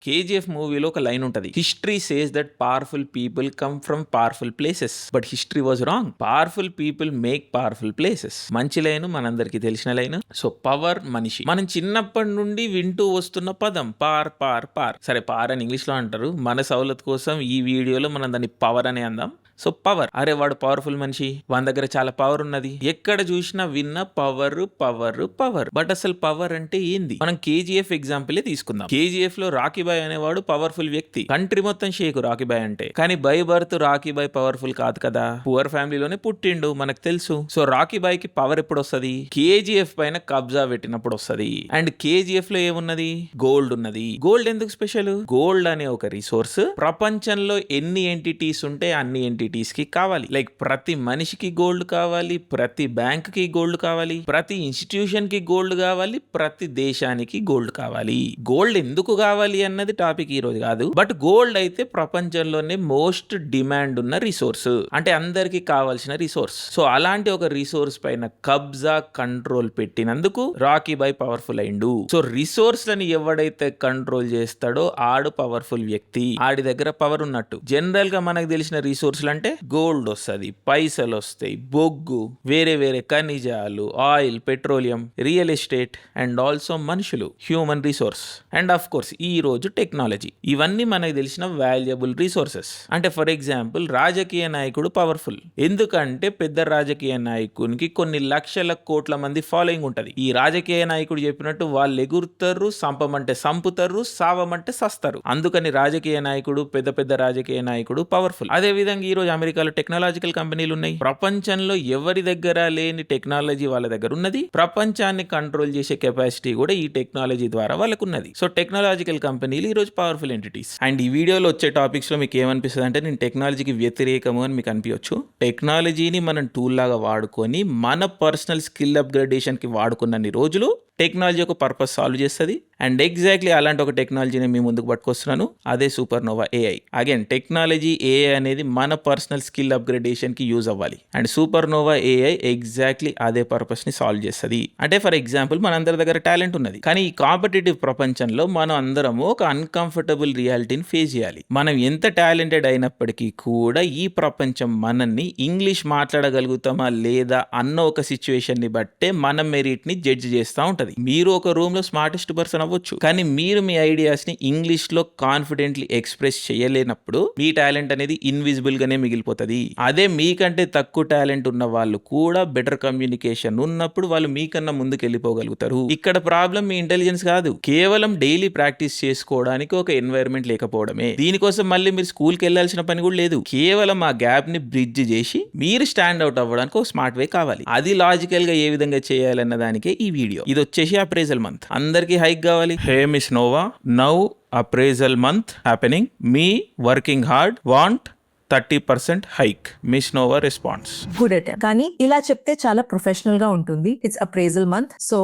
KGF మూవీలో ఒక line ఉంటది, history says that powerful people come from powerful places but history was wrong. Powerful people make powerful places. మంచి line, మనందరికి తెలిసిన line. So power మనిషి. మనం చిన్నప్పటి నుండి వింటూ వస్తున్న పదం పార్ పార్ పార్. సరే పార్ అని ఇంగ్లీష్ లో అంటారు, మన సౌలత్ కోసం ఈ వీడియోలో మనం దాన్ని పవర్ అనే అందాం. సో పవర్, అరే వాడు పవర్ఫుల్ మనిషి, వాని దగ్గర చాలా పవర్ ఉన్నది, ఎక్కడ చూసినా విన్న పవర్ పవర్ పవర్. బట్ అసలు పవర్ అంటే ఏంది? మనం కేజీఎఫ్ ఎగ్జాంపుల్ తీసుకుందాం. కేజీఎఫ్ లో రాకీ బాయ్ అనేవాడు పవర్ఫుల్ వ్యక్తి, కంట్రీ మొత్తం షేక్ రాకీ బాయ్ అంటే. కానీ by birth Rocky Bhai powerful కాదు కదా, పువర్ ఫ్యామిలీలోనే పుట్టిండు, మనకు తెలుసు. సో రాకీ బాయ్ కి పవర్ ఎప్పుడు వస్తుంది? కేజీఎఫ్ పైన కబ్జా పెట్టినప్పుడు వస్తుంది. అండ్ కేజీఎఫ్ లో ఏమున్నది? గోల్డ్ ఉన్నది. గోల్డ్ ఎందుకు స్పెషల్? గోల్డ్ అనే ఒక రిసోర్స్ ప్రపంచంలో ఎన్ని ఎంటిటీస్ ఉంటే అన్ని ఎంటిటీస్ కి కావాలి. లైక్ ప్రతి మనిషికి గోల్డ్ కావాలి, ప్రతి బ్యాంక్ కి గోల్డ్ కావాలి, ప్రతి ఇన్స్టిట్యూషన్ కి గోల్డ్ కావాలి, ప్రతి దేశానికి గోల్డ్ కావాలి. గోల్డ్ ఎందుకు కావాలి అన్నది టాపిక్ ఈ రోజు కాదు. బట్ గోల్డ్ అయితే ప్రపంచంలోనే మోస్ట్ డిమాండ్ ఉన్న రిసోర్స్, అంటే అందరికి కావాల్సిన రిసోర్స్. సో అలాంటి ఒక రిసోర్స్ పైన కబ్జా కంట్రోల్ పెట్టినందుకు రాకీ బాయ్ పవర్ఫుల్ అయిండు. సో రిసోర్స్ లని ఎవడైతే కంట్రోల్ చేస్తాడో ఆడు పవర్ఫుల్ వ్యక్తి, ఆడి దగ్గర పవర్ ఉన్నట్టు. జనరల్ గా మనకు తెలిసిన రిసోర్స్లు అంటే గోల్డ్ వస్తుంది, పైసలు వస్తాయి, బొగ్గు, వేరే వేరే ఖనిజాలు, oil, petroleum, real estate and also మనుషులు, human resource and of course ఈ రోజు టెక్నాలజీ. ఇవన్నీ మనకు తెలిసిన వాల్యుబుల్ రిసోర్సెస్. అంటే ఫర్ ఎగ్జాంపుల్ రాజకీయ నాయకుడు పవర్ఫుల్, ఎందుకంటే పెద్ద రాజకీయ నాయకునికి కొన్ని లక్షల కోట్ల మంది ఫాలోయింగ్ ఉంటది. ఈ రాజకీయ నాయకుడు చెప్పినట్టు వాళ్ళు ఎగురుతారు, సంపమంటే సంపుతారు, సావమంటే సస్తారు. అందుకని రాజకీయ నాయకుడు, పెద్ద పెద్ద రాజకీయ నాయకుడు పవర్ఫుల్. అదే విధంగా ఈ రోజు అమెరికాలో టెక్నాలజికల్ కంపెనీలు ఉన్నాయి. ప్రపంచంలో ఎవరి దగ్గర లేని టెక్నాలజీ వాళ్ళ దగ్గర ఉన్నది. ప్రపంచాన్ని కంట్రోల్ చేసే కెపాసిటీ కూడా ఈ టెక్నాలజీ ద్వారా వాళ్ళకు ఉన్నది. సో టెక్నాలజికల్ కంపెనీలు ఈ రోజు పవర్ఫుల్ ఎంటిటీస్. అండ్ ఈ వీడియోలో వచ్చే టాపిక్స్ లో మీకు ఏమనిపిస్తుంది అంటే నేను టెక్నాలజీకి వ్యతిరేకము అని మీకు అనిపించవచ్చు. టెక్నాలజీని మనం టూల్ లాగా వాడుకొని మన పర్సనల్ స్కిల్ అప్గ్రేడేషన్ కి వాడుకున్నన్ని రోజులు టెక్నాలజీ ఒక పర్పస్ సాల్వ్ చేస్తుంది. అండ్ ఎగ్జాక్ట్లీ అలాంటి ఒక టెక్నాలజీని మీ ముందుకు పట్టుకొస్తున్నాను, అదే supernova AI. Again technology AI అనేది మన పర్సనల్ స్కిల్ అప్గ్రేడేషన్ కి యూజ్ అవ్వాలి. అండ్ సూపర్నోవా ఏఐ ఎగ్జాక్ట్లీ అదే పర్పస్ ని సాల్వ్ చేస్తుంది. అంటే ఫర్ ఎగ్జాంపుల్ మన అందరి దగ్గర టాలెంట్ ఉన్నది, కానీ ఈ కాంపిటేటివ్ ప్రపంచంలో మనం అందరము ఒక అన్కంఫర్టబుల్ రియాలిటీని ఫేస్ చేయాలి. మనం ఎంత టాలెంటెడ్ అయినప్పటికీ కూడా ఈ ప్రపంచం మనల్ని ఇంగ్లీష్ మాట్లాడగలుగుతామా లేదా అన్న ఒక సిచ్యువేషన్ ని బట్టే మన మెరిట్ ని జడ్జ్ చేస్తూ ఉంటది. మీరు ఒక రూమ్ లో స్మార్టెస్ట్ పర్సన్ అవ్వచ్చు, కానీ మీరు మీ ఐడియాస్ ని ఇంగ్లీష్ లో కాన్ఫిడెంట్లీ ఎక్స్ప్రెస్ చేయలేనప్పుడు మీ టాలెంట్ అనేది ఇన్విజిబుల్ గానే మిగిలిపోతుంది. అదే మీకంటే తక్కువ టాలెంట్ ఉన్న వాళ్ళు కూడా బెటర్ కమ్యూనికేషన్ ఉన్నప్పుడు వాళ్ళు మీకన్నా ముందుకు వెళ్ళిపోగలుగుతారు. ఇక్కడ ప్రాబ్లం మీ ఇంటెలిజెన్స్ కాదు, కేవలం డైలీ ప్రాక్టీస్ చేసుకోవడానికి ఒక ఎన్వైరన్మెంట్ లేకపోవడమే. దీనికోసం మళ్ళీ మీరు స్కూల్కి వెళ్ళాల్సిన పని కూడా లేదు. కేవలం ఆ గ్యాప్ ని బ్రిడ్జ్ చేసి మీరు స్టాండ్ అవుట్ అవ్వడానికి ఒక స్మార్ట్ వే కావాలి. అది లాజికల్ గా ఏ విధంగా చేయాలన్న దానికే ఈ వీడియో. ఇది వచ్చేసి అప్రైజల్ మంత్, అందరికి హైక్ కావాలి. Hey Miss Nova, now appraisal month happening, me working hard want 30% hike. Miss Nova response. Good attempt, కానీ ఇలా చెప్తే చాలా ప్రొఫెషనల్ గా ఉంటుంది. It's appraisal month, so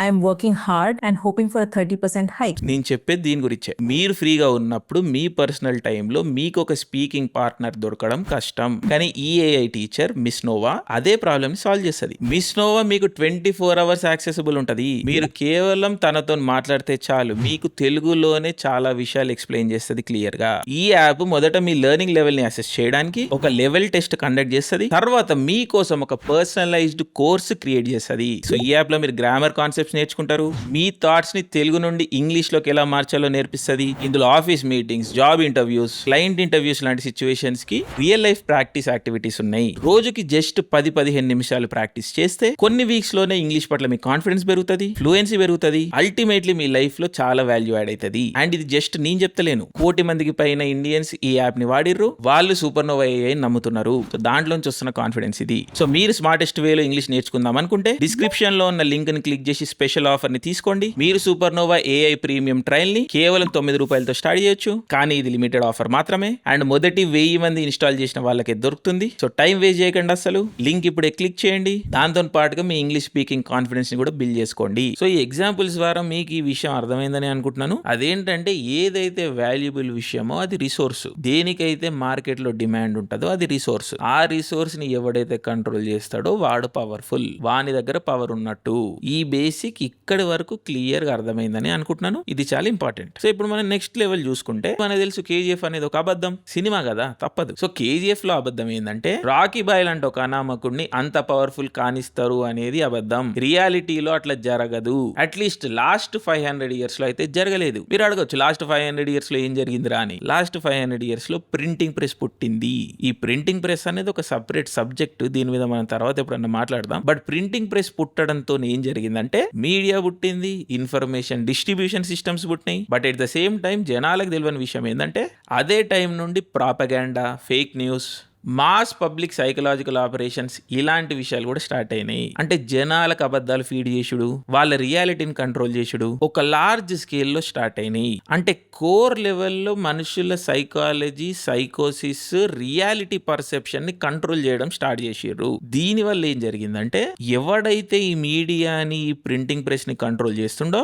I'm working hard and hoping for 30% hike. నేను చెప్పేది దీని గురించే. మీరు ఫ్రీగా ఉన్నప్పుడు మీ పర్సనల్ టైంలో మీకు ఒక స్పీకింగ్ పార్ట్నర్ దొరకడం కష్టం, కానీ ఈ ఏఐ టీచర్ మిస్ నోవా అదే ప్రాబ్లమ్ ని సాల్వ్ చేస్తుంది. మిస్ నోవా మీకు 24 hours యాక్సెసిబుల్ ఉంటది. మీరు కేవలం తనతో మాట్లాడితే చాలు, మీకు తెలుగులోనే చాలా విషయాలు ఎక్స్ప్లెయిన్ చేస్తుంది క్లియర్ గా. ఈ యాప్ మొదట మీ లెర్నింగ్ లెవెల్ ని అసెస్ చేయడానికి ఒక లెవెల్ టెస్ట్ కండక్ట్ చేస్తుంది, తర్వాత మీకోసం ఒక పర్సనలైజ్డ్ కోర్స్ క్రియేట్ చేస్తుంది. సో ఈ యాప్ లో మీరు గ్రామర్ కాన్సెప్ట్స్ నేర్చుకుంటారు, మీ థాట్స్ ని తెలుగు నుండి ఇంగ్లీష్ లోకి ఎలా మార్చాలో నేర్పిస్తుంది. ఇందులో office meetings, job interviews, client interviews లాంటి సిచ్యువేషన్స్ కి రియల్ లైఫ్ ప్రాక్టీస్ యాక్టివిటీస్ ఉన్నాయి. రోజుకి జస్ట్ 10-15 నిమిషాలు ప్రాక్టీస్ చేస్తే కొన్ని వీక్స్ లోనే ఇంగ్లీష్ పట్ల మీ కాన్ఫిడెన్స్ పెరుగుతుంది, ఫ్లూయెన్సీ పెరుగుతుంది, అల్టిమేట్లీ మీ లైఫ్ లో చాలా వాల్యూ యాడ్ అవుతుంది. అండ్ ఇది జస్ట్ నేను చెప్తలేను, 1 కోటి మందికి పైన ఇండియన్స్ ఈ యాప్ ని వాడిర్రు, వాళ్ళు సూపర్నోవా ఏఐ నమ్ముతున్నారు. సో దాంట్లోంచి వస్తున్న కాన్ఫిడెన్స్ ఇది. సో మీరు స్మార్టెస్ట్ వేలో ఇంగ్లీష్ నేర్చుకుందాం అనుకుంటే డిస్క్రిప్షన్ లో ఉన్న లింక్ ని క్లిక్ చేసి స్పెషల్ ఆఫర్ ని తీసుకోండి. మీరు సూపర్నోవా ఏఐ ప్రీమియం ట్రయల్ ని కేవలం $9 స్టార్ట్ చేయొచ్చు, కానీ ఇది లిమిటెడ్ ఆఫర్ మాత్రమే. అండ్ మొదటి 1000 మంది ఇన్స్టాల్ చేసిన వాళ్ళకే దొరుకుతుంది. సో టైం వేస్ట్ చేయకండి, అసలు లింక్ ఇప్పుడే క్లిక్ చేయండి. దాంతో పాటుగా మీ ఇంగ్లీష్ స్పీకింగ్ కాన్ఫిడెన్స్ ని కూడా బిల్డ్ చేసుకోండి. సో ఈ ఎగ్జాంపుల్స్ ద్వారా మీకు ఈ విషయం అర్థమైందని అనుకుంటున్నాను. అదేంటంటే ఏదైతే వాల్యుబుల్ విషయమో అది రిసోర్స్, దేనికైతే మార్కెట్ లో డిమాండ్ ఉంటుందో అది రిసోర్స్. ఆ రిసోర్స్ ని ఎవడైతే కంట్రోల్ చేస్తాడో వాడు పవర్ఫుల్, వాని దగ్గర పవర్ ఉన్నట్టు. ఈ బేసిక్ ఇక్కడి వరకు క్లియర్ గా అర్థమైందని అనుకుంటున్నాను. ఇది చాలా ఇంపార్టెంట్. సో ఇప్పుడు మనం నెక్స్ట్ లెవెల్ చూసుకుంటే మనకు తెలుసు కేజీఎఫ్ అనేది ఒక అబద్ధం సినిమా కదా, తప్పదు. సో కేజీఎఫ్ లో అబద్ధం ఏంటంటే రాకీ బాయ్ లాంటి ఒక అనామకుడిని అంత పవర్ఫుల్ కానిస్తారు అనేది అబద్ధం. రియాలిటీలో అట్లా జరగదు. అట్లీస్ట్ లాస్ట్ 500 ఇయర్స్ లో అయితే జరగలేదు. మీరు అడగొచ్చు లాస్ట్ 500 ఇయర్స్ లో ఏం జరిగిందిరా అని. లాస్ట్ 500 ఇయర్స్ లో ప్రింటింగ్ ప్రెస్ పుట్టింది. ఈ ప్రింటింగ్ ప్రెస్ అనేది ఒక సపరేట్ సబ్జెక్ట్, దీని మీద మనం తర్వాత ఎప్పుడన్నా మాట్లాడదాం. బట్ ప్రింటింగ్ ప్రెస్ పుట్టడంతో ఏం జరిగిందంటే మీడియా పుట్టింది, ఇన్ఫర్మేషన్ డిస్ట్రిబ్యూషన్ సిస్టమ్స్ పుట్టినాయి. But at the same time జనాలకు తెలియని విషయం ఏంటంటే అదే టైం నుండి propaganda, fake news, mass public psychological operations ఇలాంటి విషయాలు కూడా స్టార్ట్ అయినాయి. అంటే జనాలకు అబద్ధాలు ఫీడ్ చేసుడు, వాళ్ళ రియాలిటీని కంట్రోల్ చేసుడు ఒక లార్జ్ స్కేల్లో స్టార్ట్ అయినాయి. అంటే కోర్ లెవెల్లో మనుషుల సైకాలజీ, సైకోసిస్, రియాలిటీ పర్సెప్షన్ ని కంట్రోల్ చేయడం స్టార్ట్ చేసిర్రు. దీని వల్ల ఏం జరిగిందంటే ఎవడైతే ఈ మీడియాని, ఈ ప్రింటింగ్ ప్రెస్ ని కంట్రోల్ చేస్తుండో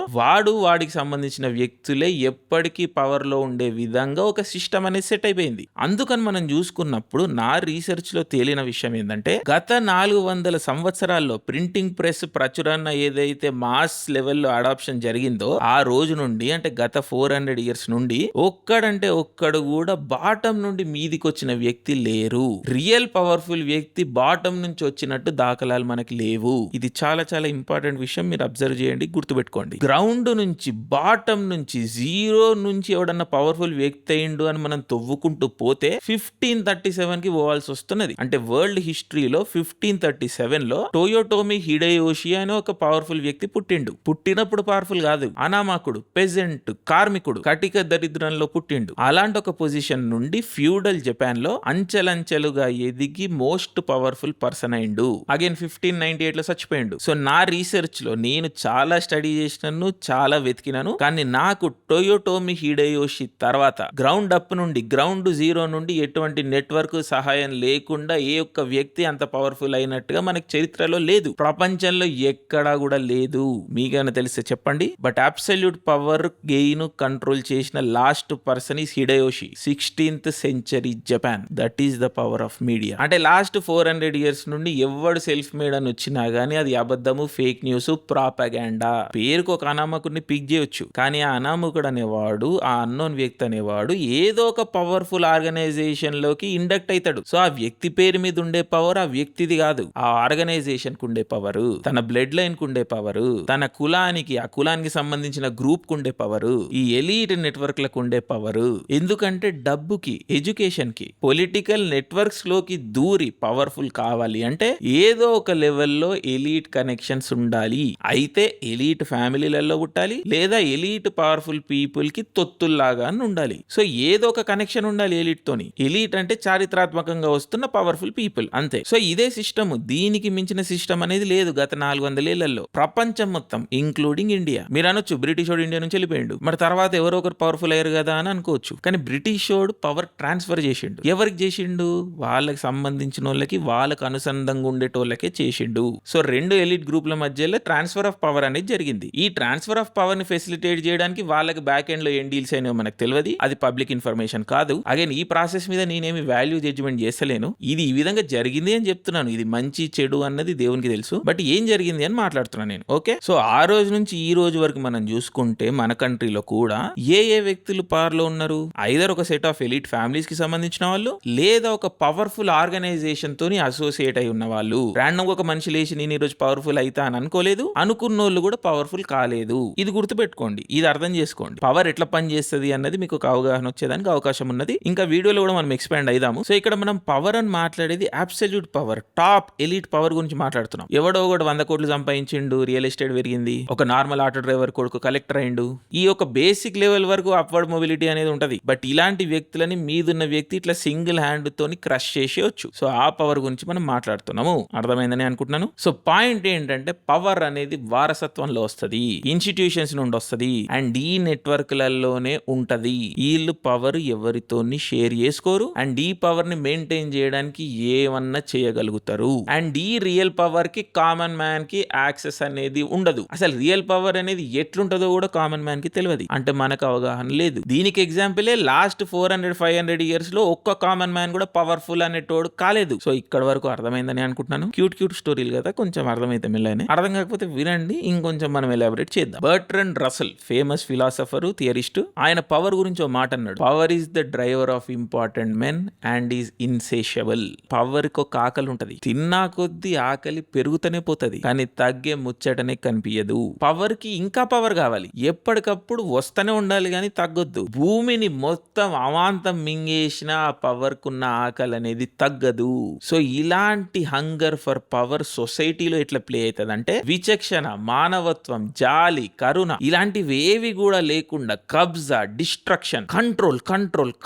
వాడికి సంబంధించిన వ్యక్తులే ఎప్పటికీ పవర్ లో ఉండే విధంగా ఒక సిస్టమ్ అనేది సెట్ అయిపోయింది. అందుకని మనం చూసుకున్నప్పుడు నా రీసెర్చ్ లో తేలిన విషయం ఏంటంటే గత 400 సంవత్సరాల్లో ప్రింటింగ్ ప్రెస్ ప్రచురణ ఏదైతే మాస్ లెవెల్లో అడాప్షన్ జరిగిందో ఆ రోజు నుండి, అంటే గత 400 ఇయర్స్ నుండి ఒక్కడు కూడా బాటం నుండి మీదికి వచ్చిన వ్యక్తి లేరు. రియల్ పవర్ఫుల్ వ్యక్తి బాటం నుంచి వచ్చినట్టు దాఖలాలు మనకి లేవు. ఇది చాలా చాలా ఇంపార్టెంట్ విషయం. మీరు అబ్జర్వ్ చేయండి, గుర్తుపెట్టుకోండి. గ్రౌండ్ నుంచి, బాటం నుంచి, జీరో నుంచి ఎవడన్నా పవర్ఫుల్ వ్యక్తి అయిండు అని మనం తవ్వుకుంటూ పోతే 1537 కి పోవాల్సి వస్తున్నది. అంటే వరల్డ్ హిస్టరీలో 1537లో టోయోటోమి హిడేయోషి అని ఒక పవర్ఫుల్ వ్యక్తి పుట్టిండు. పుట్టినప్పుడు పవర్ఫుల్ కాదు, అనామకుడు, పెజెంట్, కార్మికుడు, కటిక దరిద్రంలో పుట్టిండు. అలాంటి ఒక పొజిషన్ నుండి ఫ్యూడల్ జపాన్ లో అంచెలంచెలుగా ఎదిగి మోస్ట్ పవర్ఫుల్ పర్సన్ అయిండు. అగైన్ 1598 లో చచ్చిపోయిండు. సో నా రీసెర్చ్ లో నేను చాలా స్టడీ చేసినాను, చాలా వెతికినాను. కానీ నాకు టోయోటోమి హిడేయోషి తర్వాత గ్రౌండ్ అప్ నుండి, గ్రౌండ్ జీరో నుండి ఎటువంటి నెట్వర్క్ సహాయం లేకుండా ఏ ఒక్క వ్యక్తి అంత పవర్ఫుల్ అయినట్టుగా మనకి చరిత్రలో లేదు, ప్రపంచంలో ఎక్కడా కూడా లేదు. మీకైనా తెలిస్తే చెప్పండి. But absolute power gain control చేసిన last person is Hideyoshi. 16th century Japan. That is the power of media. అంటే లాస్ట్ 400 ఇయర్స్ నుండి ఎవడు సెల్ఫ్ మేడ్ అని వచ్చినా గానీ అది అబద్ధము, ఫేక్ న్యూస్, ప్రాపగాండా. పేరుకు ఒక అనామకుడిని పిక్ చేయొచ్చు, కానీ ఆ అనామకుడు అనేవాడు, ఆ అన్నోన్ వ్యక్తి అనేవాడు ఏదో ఒక పవర్ఫుల్ ఆర్గనైజేషన్ లోకి ఇండక్ట్ అవుతాడు. సో ఆ వ్యక్తి పేరు మీద ఉండే పవర్ ఆ వ్యక్తిది కాదు, ఆ ఆర్గనైజేషన్ కు ఉండే పవర్, తన బ్లడ్ లైన్ కు ఉండే పవర్, తన కులానికి, ఆ కులానికి సంబంధించిన గ్రూప్ కు ఉండే పవర్, ఈ ఎలీట్ నెట్వర్క్ లకు ఉండే పవర్. ఎందుకంటే డబ్బుకి, ఎడ్యుకేషన్ కి, పొలిటికల్ నెట్వర్క్స్ లోకి దూరి పవర్ఫుల్ కావాలి అంటే ఏదో ఒక లెవెల్లో ఎలీట్ కనెక్షన్స్ ఉండాలి. అయితే ఎలీట్ ఫ్యామిలీలలో పుట్టాలి, లేదా ఎలీట్ పవర్ఫుల్ పీపుల్ కి తొత్తుల్లాగా ఉండాలి. సో ఏదో ఒక కనెక్షన్ ఉండాలి ఎలీట్ తోని. ఎలీట్ అంటే చారిత్రాత్మకంగా వస్తున్న పవర్ఫుల్ పీపుల్, అంతే. సో ఇదే సిస్టమ్, దీనికి మించిన సిస్టమ్ అనేది లేదు గత 400 ఏళ్లలో. ప్రపంచం మొత్తం ఇంక్లూడింగ్ ఇండియా. మీరు అనొచ్చు బ్రిటిష్ వాడు ఇండియా నుంచి వెళ్ళిపోయిండు, మరి తర్వాత ఎవరో ఒకరు పవర్ఫుల్ అయ్యారు కదా అని అనుకోవచ్చు. కానీ బ్రిటిష్ వాడు పవర్ ట్రాన్స్ఫర్ చేసిండు. ఎవరికి చేసిండు? వాళ్ళకి సంబంధించిన వాళ్ళకి, వాళ్ళకి అనుసంధంగా ఉండేటోళ్ళకే చేసిండు. సో 2 ఎలిట్ గ్రూప్ల మధ్యలో ట్రాన్స్ఫర్ ఆఫ్ పవర్ అనేది జరిగింది. ఈ ట్రాన్స్ఫర్ ఆఫ్ పవర్ ని ఫెసిలిటేట్ చేయడానికి వాళ్ళకి బ్యాక్ ఎండ్ లో ఏం డీల్స్ అయినా మనకు తెలియదు, అది పబ్లిక్ ఇన్ఫర్మేషన్ కాదు. అగైన్ ఈ ప్రాసెస్ మీద నేనేమి వాల్యూ జడ్జిమెంట్ చేస్తలేను. ఇది ఈ విధంగా జరిగింది అని చెప్తున్నాను. ఇది మంచి చెడు అన్నది దేవునికి తెలుసు, బట్ ఏం జరిగింది అని మాట్లాడుతున్నాను నేను. ఓకే, సో ఆ రోజు నుంచి ఈ రోజు వరకు మనం చూసుకుంటే మన కంట్రీలో కూడా ఏ వ్యక్తులు పవర్ లో ఉన్నారు? ఐదర్ ఒక సెట్ ఆఫ్ ఎలీట్ ఫ్యామిలీస్ కి సంబంధించిన వాళ్ళు, లేదా ఒక పవర్ఫుల్ ఆర్గనైజేషన్ తోని అసోసియేట్ అయి ఉన్న వాళ్ళు. రాండమ్ ఒక మనిషి లేచి నేను ఈ రోజు పవర్ఫుల్ అయితా అని అనుకోలేదు, అనుకున్నోళ్ళు కూడా పవర్ఫుల్ కాలేదు. ఇది గుర్తుపెట్టుకోండి, ఇది అర్థం చేసుకోండి. పవర్ ఎట్లా పనిచేస్తుంది అన్నది మీకు ఒక అవగాహన వచ్చేదానికి అవకాశం ఉన్నది. ఇంకా వీడియోలో కూడా మనం ఎక్స్పాండ్ అయిదాము. సో ఇక్కడ మనం పవర్ అని మాట్లాడేది absolute power, top elite power గురించి మాట్లాడుతున్నాం. ఎవడో ఒకడు 100 కోట్లు సంపాదించిండు, రియల్ ఎస్టేట్ పెరిగింది, ఒక నార్మల్ ఆటో డ్రైవర్ కొడుకు కలెక్టర్ అయిండు. ఈ ఒక బేసిక్ లెవెల్ వరకు అప్వర్డ్ మొబిలిటీ అనేది ఉంటది. బట్ ఇలాంటి వ్యక్తులని మీదున్న వ్యక్తి ఇట్లా సింగిల్ హ్యాండ్ తోని క్రష్ చేసేయచ్చు. సో ఆ పవర్ గురించి మనం మాట్లాడుతున్నాము. అర్థమైందని అనుకుంటున్నాను. సో పాయింట్ ఏంటంటే పవర్ అనేది వారసత్వంలో వస్తుంది, ఇన్స్టిట్యూషన్స్ నుండి వస్తుంది, అండ్ ఈ నెట్వర్క్లలోనే ఉంటది. వీళ్ళు పవర్ ఎవరితోని షేర్ చేసుకోరు, అండ్ ఈ పవర్ ని మెయింటైన్ చేయడానికి ఏమన్నా చేయగలుగుతారు. అండ్ ఈ రియల్ పవర్ కి కామన్ మ్యాన్ కి యాక్సెస్ అనేది ఉండదు. అసలు రియల్ పవర్ అనేది ఎట్లుంటుందో కూడా కామన్ మ్యాన్ కి తెలియదు, అంటే మనకు అవగాహన లేదు. దీనికి ఎగ్జాంపులే లాస్ట్ 400-500 ఇయర్స్ లో ఒక్క కామన్ మ్యాన్ కూడా పవర్ఫుల్ అనేటోడు కాలేదు. సో ఇక్కడ వరకు అర్థమైందని అనుకుంటున్నాను. క్యూట్ స్టోరీలు కదా, కొంచెం అర్థమైతే మెల్లనే. అర్థం కాకపోతే వినండి, ఇంకొంచెం మనం ఎలాబరేట్ చేద్దాం. Bertrand Russell, famous philosopher, theorist, ఆయన పవర్ గురించి ఒక మాట అన్నాడు. Power is the driver of important men and is insatiable. Power కి ఒక ఆకలి ఉంటది, తిన్నా కొద్దీ ఆకలి పెరుగుతూనే పోతది, కానీ తగ్గే ముచ్చటనే కనిపించదు. పవర్ కి ఇంకా పవర్ కావాలి, ఎప్పటికప్పుడు వస్తూనే ఉండాలి కానీ తగ్గొద్దు. భూమిని మొత్తం అమాంతం మింగేసిన ఆ పవర్ కున్న ఆకలి అనేది తగ్గదు. సో ఇలాంటి హంగర్ ఫర్ పవర్ సొసైటీలో ఎట్లా ప్లే అవుతుంది అంటే, విచక్షణ, మానవత్వం, జాలి, కరుణ ఇలాంటివి ఏవి కూడా లేకుండా కబ్జా, డిస్ట్రక్షన్,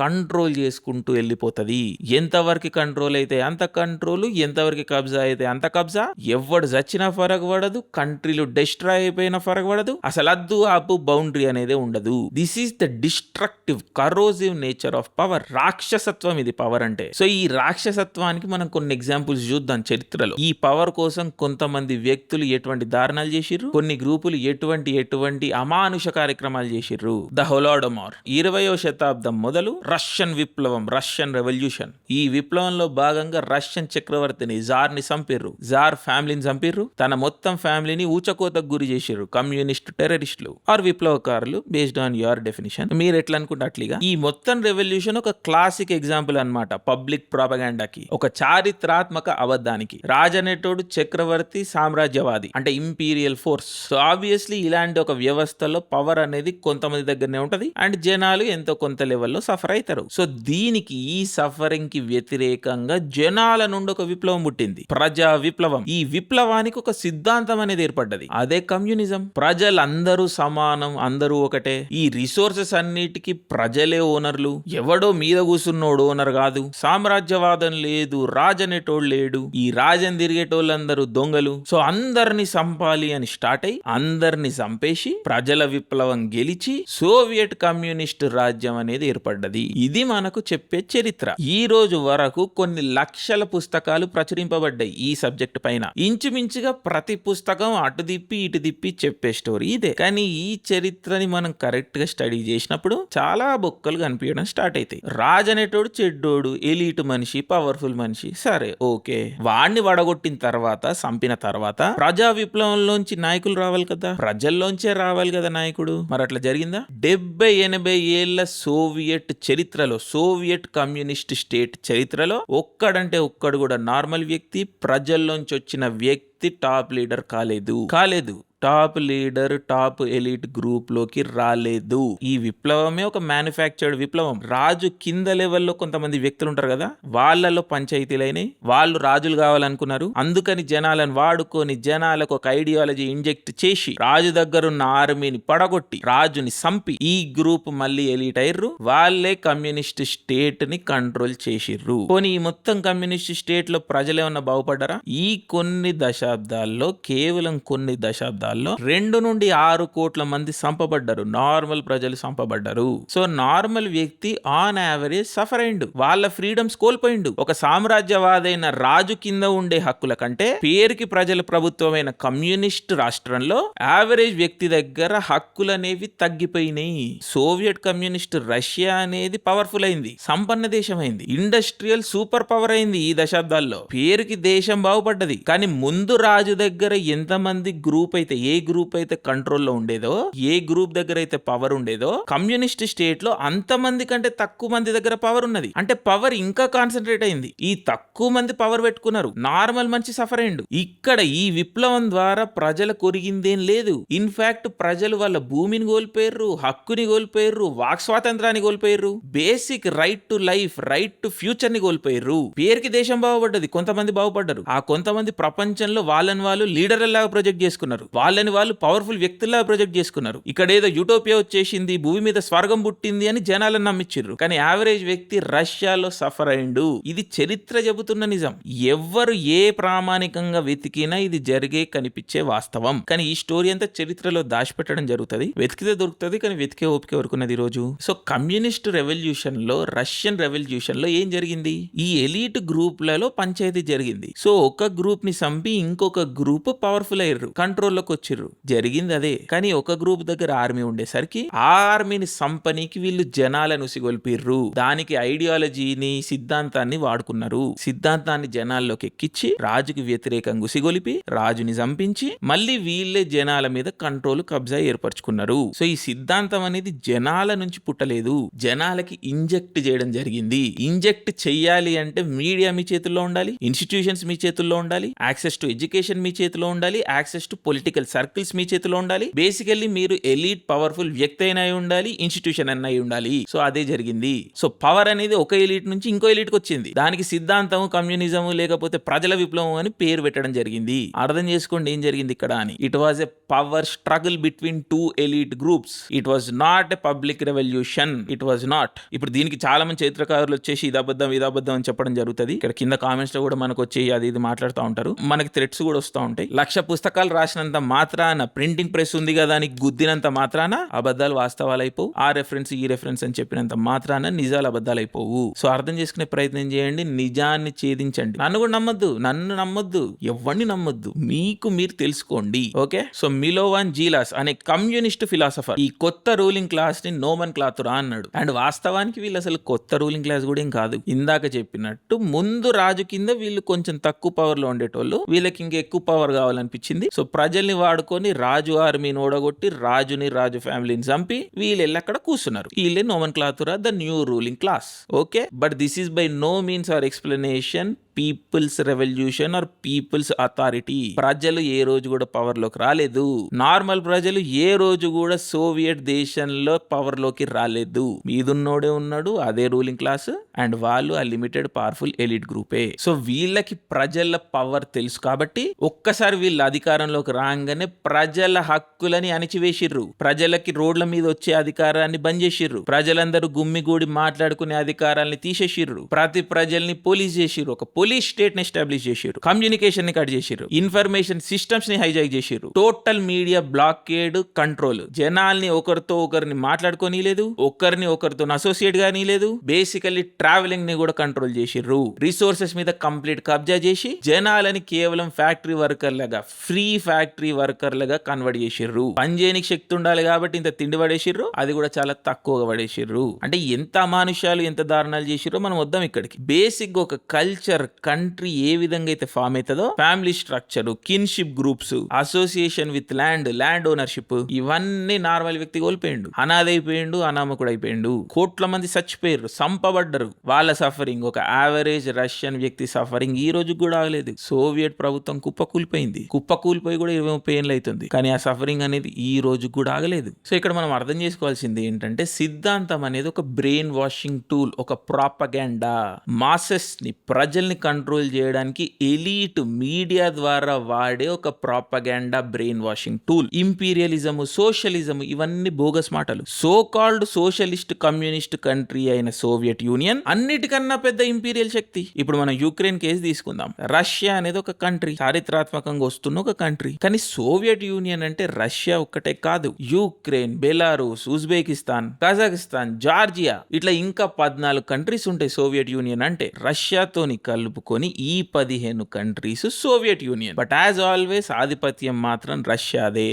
కంట్రోల్ చేసుకుంటూ వెళ్ళిపోతది. ఎంతవరకు కంట్రోల్ అయితే అంత కంట్రోల్, ఎంతవరకు కబ్జా అయితే అంత కబ్జా. ఎవడు చచ్చినా ఫరక్ పడదు, కంట్రీలు డిస్ట్రాయ్ అయిపోయినా ఫరక్ పడదు, అసలు అద్దు ఆపు బౌండరీ అనేది ఉండదు. This is the destructive, corrosive nature of power. రాక్షసత్వం ఇది పవర్ అంటే. సో ఈ రాక్షసత్వానికి మనం కొన్ని ఎగ్జాంపుల్స్ చూద్దాం చరిత్రలో. ఈ పవర్ కోసం కొంతమంది వ్యక్తులు ఎటువంటి దారుణాలు చేసిర్రు, కొన్ని గ్రూపులు ఎటువంటి అమానుష కార్యక్రమాలు చేసిర్రు. ద హోలోడోమార్, 20వ శతాబ్దం మొదలు రష్యన్ విప్లవం, రష్యన్ రెవల్యూషన్. ఈ విప్లవంలో భాగంగా రష్యన్ చక్రవర్తిని, జార్ని చంపిర్రు, జార్ ఫ్యామిలీని చంపిర్రు, తన మొత్తం ఫ్యామిలీని ఊచకోతకు గురి చేసిర్రు కమ్యూనిస్ట్ టెర్రరిస్టులు ఆర్ విప్లవకారులు, బేస్డ్ ఆన్ యువర్ డెఫినిషన్. మీరు ఎట్లా అనుకుంటే అట్లీగా. ఈ మొత్తం రెవల్యూషన్ ఒక క్లాసిక్ ఎగ్జాంపుల్ అన్నమాట పబ్లిక్ ప్రాపగాండాకి, ఒక చారిత్రాత్మక అబద్ధానికి. రాజు అనేటోడు చక్రవర్తి, సామ్రాజ్యవాది అంటే ఇంపీరియల్ ఫోర్స్. సో ఆబ్వియస్లీ ఇలాంటి ఒక వ్యవస్థలో పవర్ అనేది కొంతమంది దగ్గరనే ఉంటది అండ్ జనాలు ఎంతో కొంత లెవెల్లో సఫర్ అవుతారు. సో దీనికి, ఈ సఫరింగ్ కి వ్యతిరేకంగా జనాల నుండి ఒక విప్లవం పుట్టింది, ప్రజా విప్లవం. ఈ విప్లవానికి ఒక సిద్ధాంతం అనేది ఏర్పడ్డది, అదే కమ్యూనిజం. ప్రజలందరూ సమానం, అందరూ ఒకటే. ఈ రిసోర్సెస్ అన్నిటికీ ప్రజలే ఓనర్లు, ఎవడో మీద కూర్చున్నోడు ఓనర్ కాదు. సామ్రాజ్యవాదం లేదు, రాజనేటోడు లేడు, ఈ రాజని తిరిగేటోళ్ళందరూ దొంగలు. సో అందరిని సంపాలి అని స్టార్ట్ అయ్యి అందరిని చంపేసి ప్రజల విప్లవం గెలిచి సోవియట్ కమ్యూనిస్ట్ రాజ్యం అనేది ఏర్పడ్డది. ఇది మనకు చెప్పే చరిత్ర. ఈ రోజు వరకు కొన్ని లక్షల పుస్తకాలు ప్రచురింపబడ్డాయి ఈ సబ్జెక్ట్ పైన. ఇంచుమించుగా ప్రతి పుస్తకం అటు దిప్పి ఇటు దిప్పి చెప్పే స్టోరీ ఇదే. కానీ ఈ చరిత్రని మనం కరెక్ట్ గా స్టడీ చేసినప్పుడు చాలా బొక్కలు కనిపించడం స్టార్ట్ అవుతాయి. రాజు అనేటోడు చెడ్డోడు, ఎలీట్ మనిషి, పవర్ఫుల్ మనిషి, సరే ఓకే. వాడిని వడగొట్టిన తర్వాత, చంపిన తర్వాత ప్రజా విప్లవంలోంచి నాయకులు రావాలి కదా, ప్రజల్లోంచే రావాలి కదా నాయకుడు. మరి అట్లా జరిగిందా? 70-80 ఏళ్ల సోవియట్ చరిత్రలో, సోవియట్ కమ్యూనిస్ట్ స్టేట్ చరిత్రలో ఒక్కడంటే ఒక్కడు కూడా నార్మల్ వ్యక్తి, ప్రజల్లోంచి వచ్చిన వ్యక్తి టాప్ లీడర్ కాలేదు. Top leader, top elite group లోకి రాలేదు. ఈ విప్లవమే ఒక మ్యానుఫ్యాక్చర్డ్ విప్లవం. రాజు కింద లెవెల్లో కొంతమంది వ్యక్తులు ఉంటారు కదా, వాళ్ళలో పంచాయతీలైనాయి. వాళ్ళు రాజులు కావాలనుకున్నారు, అందుకని జనాలను వాడుకొని జనాలకు ఒక ఐడియాలజీ ఇంజెక్ట్ చేసి రాజు దగ్గరున్న ఆర్మీని పడగొట్టి రాజుని చంపి ఈ గ్రూప్ మళ్ళీ ఎలిట్ అయ్యారు. వాళ్ళే కమ్యూనిస్ట్ స్టేట్ ని కంట్రోల్ చేసిర్రు. పోనీ ఈ మొత్తం కమ్యూనిస్ట్ స్టేట్ లో ప్రజలేమన్నా బాగుపడ్డారా? ఈ కొన్ని దశాబ్దాల్లో, కేవలం కొన్ని దశాబ్దాల్లో 2 నుండి 6 కోట్ల మంది చంపబడ్డారు, నార్మల్ ప్రజలు చంపబడ్డారు. సో నార్మల్ వ్యక్తి ఆన్ యావరేజ్ సఫర్ అయిండు, వాళ్ళ ఫ్రీడమ్స్ కోల్పోయిండు. ఒక సామ్రాజ్యవాదైన రాజు కింద ఉండే హక్కుల కంటే పేరుకి ప్రజల ప్రభుత్వమైన కమ్యూనిస్ట్ రాష్ట్రంలో యావరేజ్ వ్యక్తి దగ్గర హక్కులనేవి తగ్గిపోయినాయి. సోవియట్ కమ్యూనిస్ట్ రష్యా అనేది పవర్ఫుల్ అయింది, సంపన్న దేశం అయింది, ఇండస్ట్రియల్ సూపర్ పవర్ అయింది. ఈ దశాబ్దాల్లో పేరుకి దేశం బాగుపడ్డది. కానీ ముందు రాజు దగ్గర ఎంతమంది గ్రూప్ అయితే, ఏ గ్రూప్ అయితే కంట్రోల్లో ఉండేదో, ఏ గ్రూప్ దగ్గర అయితే పవర్ ఉండేదో, కమ్యూనిస్ట్ స్టేట్ లో అంతమంది కంటే తక్కువ మంది దగ్గర పవర్ ఉన్నది. అంటే పవర్ ఇంకా కాన్సన్ట్రేట్ అయింది. ఈ తక్కువ మంది పవర్ పెట్టుకున్నారు, నార్మల్ మనిషి సఫర్ అయిండు. ఇక్కడ ఈ విప్లవం ద్వారా ప్రజలకు ఒరిగిందేం లేదు. ఇన్ఫాక్ట్ ప్రజలు వాళ్ళ భూమిని కోల్పోయారు, హక్కుని కోల్పోయారు, వాక్ స్వాతంత్రాన్ని కోల్పోయారు, basic right to life, right to future ని కోల్పోయారు. పేరుకి దేశం బాగుపడ్డది, కొంతమంది బాగుపడ్డారు. ఆ కొంతమంది ప్రపంచంలో వాళ్ళని వాళ్ళు లీడర్లలాగా ప్రొజెక్ట్ చేసుకున్నారు. వాళ్ళని వాళ్ళు పవర్ఫుల్ వ్యక్తుల్లా ప్రొజెక్ట్ చేసుకున్నారు. ఇక్కడ ఏదో యూటోపియా వచ్చేసింది, భూమి మీద స్వర్గం పుట్టింది అని జనాలను నమ్మించారు. కానీ యావరేజ్ వ్యక్తి రష్యాలో సఫర్ అయిండు. ఇది చరిత్ర చెబుతున్న నిజం. ఎవ్వరు ఏ ప్రామాణికంగా వెతికినా ఇది జరిగే కనిపించే వాస్తవం. కానీ ఈ స్టోరీ అంతా చరిత్రలో దాచిపెట్టడం జరుగుతుంది. వెతికితే దొరుకుతుంది, కానీ వెతికే ఓపిక వరకున్నది ఈ రోజు. సో కమ్యూనిస్ట్ రెవల్యూషన్ లో, రష్యన్ రెవల్యూషన్ లో ఏం జరిగింది? ఈ ఎలీట్ గ్రూప్లలో పంచాయతీ జరిగింది. సో ఒక గ్రూప్ ని చంపి ఇంకొక గ్రూప్ పవర్ఫుల్ అయ్యారు, కంట్రోల్లోకి వచ్చిర్రు. జరిగింది అదే. కానీ ఒక గ్రూప్ దగ్గర ఆర్మీ ఉండేసరికి ఆ ఆర్మీని సంపనీకి వీళ్ళు జనాలను ఉసిగొల్పిర్రు. దానికి ఐడియాలజీని, సిద్ధాంతాన్ని వాడుకున్నారు. సిద్ధాంతాన్ని జనాల్లోకి ఎక్కించి రాజుకి వ్యతిరేకంగా ఉసిగొలిపి రాజుని చంపించి మళ్ళీ వీళ్ళే జనాల మీద కంట్రోల్, కబ్జా ఏర్పరచుకున్నారు. సో ఈ సిద్ధాంతం అనేది జనాల నుంచి పుట్టలేదు, జనాలకి ఇంజెక్ట్ చేయడం జరిగింది. ఇంజెక్ట్ చెయ్యాలి అంటే మీడియా మీ చేతుల్లో ఉండాలి, ఇన్స్టిట్యూషన్స్ మీ చేతుల్లో ఉండాలి, యాక్సెస్ టు ఎడ్యుకేషన్ మీ చేతిలో ఉండాలి, యాక్సెస్ టు పొలిటికల్ సర్కిల్స్ మీ చేతిలో ఉండాలి. బేసికల్లీ మీరు ఎలీట్ పవర్ఫుల్ వ్యక్తి అయినా ఉండాలి, ఇన్స్టిట్యూషన్ అయినా ఉండాలి. సో అదే జరిగింది. సో పవర్ అనేది ఒక ఎలీట్ నుంచి ఇంకో ఎలీట్ కి వచ్చింది. దానికి సిద్ధాంతం, కమ్యూనిజం లేకపోతే ప్రజల విప్లవం అని పేరు పెట్టడం జరిగింది. అర్థం చేసుకోండి ఏం జరిగింది ఇక్కడ అని. It was a power struggle between two elite groups. It was not a public revolution. It was not. ఇప్పుడు దీనికి చాలా మంది చరిత్రకారులు వచ్చేసి ఇదబద్ధం అని చెప్పడం జరుగుతుంది. ఇక్కడ కింద కామెంట్స్ లో కూడా మనకు వచ్చి అది ఇది మాట్లాడుతూ ఉంటారు. మనకి థ్రెట్స్ కూడా వస్తూ ఉంటాయి. 1,00,000 పుస్తకాలు రాసినంత మాత్రాన, ప్రింటింగ్ ప్రెస్ ఉంది కదా అని గుద్దినంత మాత్రాన అబద్ధాలు వాస్తవాలు అయిపోవు. ఆ రెఫరెన్స్ ఈ రెఫరెన్స్ అని చెప్పినంత మాత్రాన నిజాలు అబద్ధాలు అయిపోవు. సో అర్థం చేసుకునే ప్రయత్నం చేయండి, నిజాన్ని ఛేదించండి. నన్ను కూడా నమ్మొద్దు, నన్ను నమ్మొద్దు, ఎవరిని నమ్మొద్దు, మీకు మీరు తెలుసుకోండి. ఓకే. సో మిలోవాన్ జీలాస్ అనే కమ్యూనిస్ట్ ఫిలాసఫర్ ఈ కొత్త రూలింగ్ క్లాస్ ని నోమన్ క్లాతురా అన్నాడు. అండ్ వాస్తవానికి వీళ్ళు అసలు కొత్త రూలింగ్ క్లాస్ కూడా ఏం కాదు. ఇందాక చెప్పినట్టు ముందు రాజు కింద వీళ్ళు కొంచెం తక్కువ పవర్ లో ఉండేటోళ్ళు, వీళ్ళకి ఇంకా ఎక్కువ పవర్ కావాలనిపించింది. సో ప్రజల్ని వాడుకొని రాజు ఆర్మీని ఓడగొట్టి రాజుని, రాజు ఫ్యామిలీని చంపి వీళ్ళు వెళ్ళి అక్కడ కూర్చున్నారు. వీళ్ళే nomenklatura, the new ruling class. Okay. But this is by no means or explanation people's revolution or people's authority. ప్రజలు ఏ రోజు కూడా పవర్ లోకి రాలేదు. నార్మల్ ప్రజలు ఏ రోజు కూడా సోవియట్ దేశంలో పవర్ లోకి రాలేదు. మీదున్నోడే ఉన్నాడు, అదే రూలింగ్ క్లాస్, అండ్ వాళ్ళు ఆ లిమిటెడ్ పవర్ఫుల్ ఎలిట్ గ్రూపే. సో వీళ్ళకి ప్రజల పవర్ తెలుసు కాబట్టి ఒక్కసారి వీళ్ళు అధికారంలోకి రాగానే ప్రజల హక్కులని అణిచివేసిర్రు. ప్రజలకి రోడ్ల మీద వచ్చే అధికారాన్ని బంద్ చేసిర్రు. ప్రజలందరూ గుమ్మిగూడి మాట్లాడుకునే అధికారాన్ని తీసేసిర్రు. ప్రతి ప్రజల్ని పోలీస్ చేసిర్రు. ఒక పోలీస్ స్టేట్ ని ఎస్టాబ్లిష్ చేసిర్రు. కమ్యూనికేషన్ ని కట్ చేసిర్రు. ఇన్ఫర్మేషన్ సిస్టమ్స్ ని హైజాక్ చేసిర్రు. Total media blockade, control. జనాల్ని ఒకరితో ఒకరిని మాట్లాడుకోని లేదు, ఒకరిని ఒకరితో అసోసియేట్ గానీ లేదు. బేసికల్లీ ట్రావెలింగ్ ని కూడా కంట్రోల్ చేసిర్రు. రిసోర్సెస్ మీద కంప్లీట్ కబ్జా చేసి జనాలని కేవలం ఫ్యాక్టరీ వర్కర్ లాగా, ఫ్రీ ఫ్యాక్టరీ వర్కర్ లాగా కన్వర్ట్ చేసిర్రు. పనిచేయనికి శక్తి ఉండాలి కాబట్టి ఇంత తిండి పడేసిర్రు, అది కూడా చాలా తక్కువగా పడేసిర్రు. అంటే ఎంత అమానుషాలు, ఎంత దారుణాలు చేసిర్రో మనం వద్దాం ఇక్కడికి. బేసిక్ ఒక కల్చర్, కంట్రీ ఏ విధంగా అయితే ఫామ్ అవుతుందో, family structure, kinship groups, association with land ownership, ఇవన్నీ నార్మల్ వ్యక్తి కోల్పోయిండు. అనాథైపోయిండు, అనామకుడు అయిపోయిండు. కోట్ల మంది చచ్చిపోయారు, సంపబడ్డరు. వాళ్ళ సఫరింగ్, ఒక యావరేజ్ రష్యన్ వ్యక్తి సఫరింగ్ ఈ రోజు కూడా ఆగలేదు. సోవియట్ ప్రభుత్వం కుప్పకూలిపోయి కూడా 20-30 ఏళ్ళు అవుతుంది. కానీ ఆ సఫరింగ్ అనేది ఈ రోజు కూడా ఆగలేదు. సో ఇక్కడ మనం అర్థం చేసుకోవాల్సింది ఏంటంటే, సిద్ధాంతం అనేది ఒక బ్రెయిన్ వాషింగ్ టూల్, ఒక ప్రాపగాండా. మాసెస్ ని, ప్రజల్ని కంట్రోల్ చేయడానికి ఎలీట్ మీడియా ద్వారా వాడే ఒక propaganda brain washing tool. Imperialism, socialism ఇవన్నీ బోగస్ మాటలు. So called socialist communist country అయిన సోవియట్ యూనియన్ అన్నిటికన్నా పెద్ద ఇంపీరియల్ శక్తి. ఇప్పుడు మనం యుక్రెయిన్ కేసు తీసుకుందాం. రష్యా అనేది ఒక కంట్రీ, చారిత్రాత్మకంగా వస్తున్న ఒక కంట్రీ. కానీ సోవియట్ యూనియన్ అంటే రష్యా ఒక్కటే కాదు. Ukraine, Belarus, Uzbekistan, Kazakhstan, Georgia, ఇట్లా ఇంకా 14 కంట్రీస్ ఉంటాయి సోవియట్ యూనియన్ అంటే. రష్యాతోని కలుపుకొని ఈ 15 countries Soviet union. But as always ఆధిపత్యం మాత్రం రష్యాదే.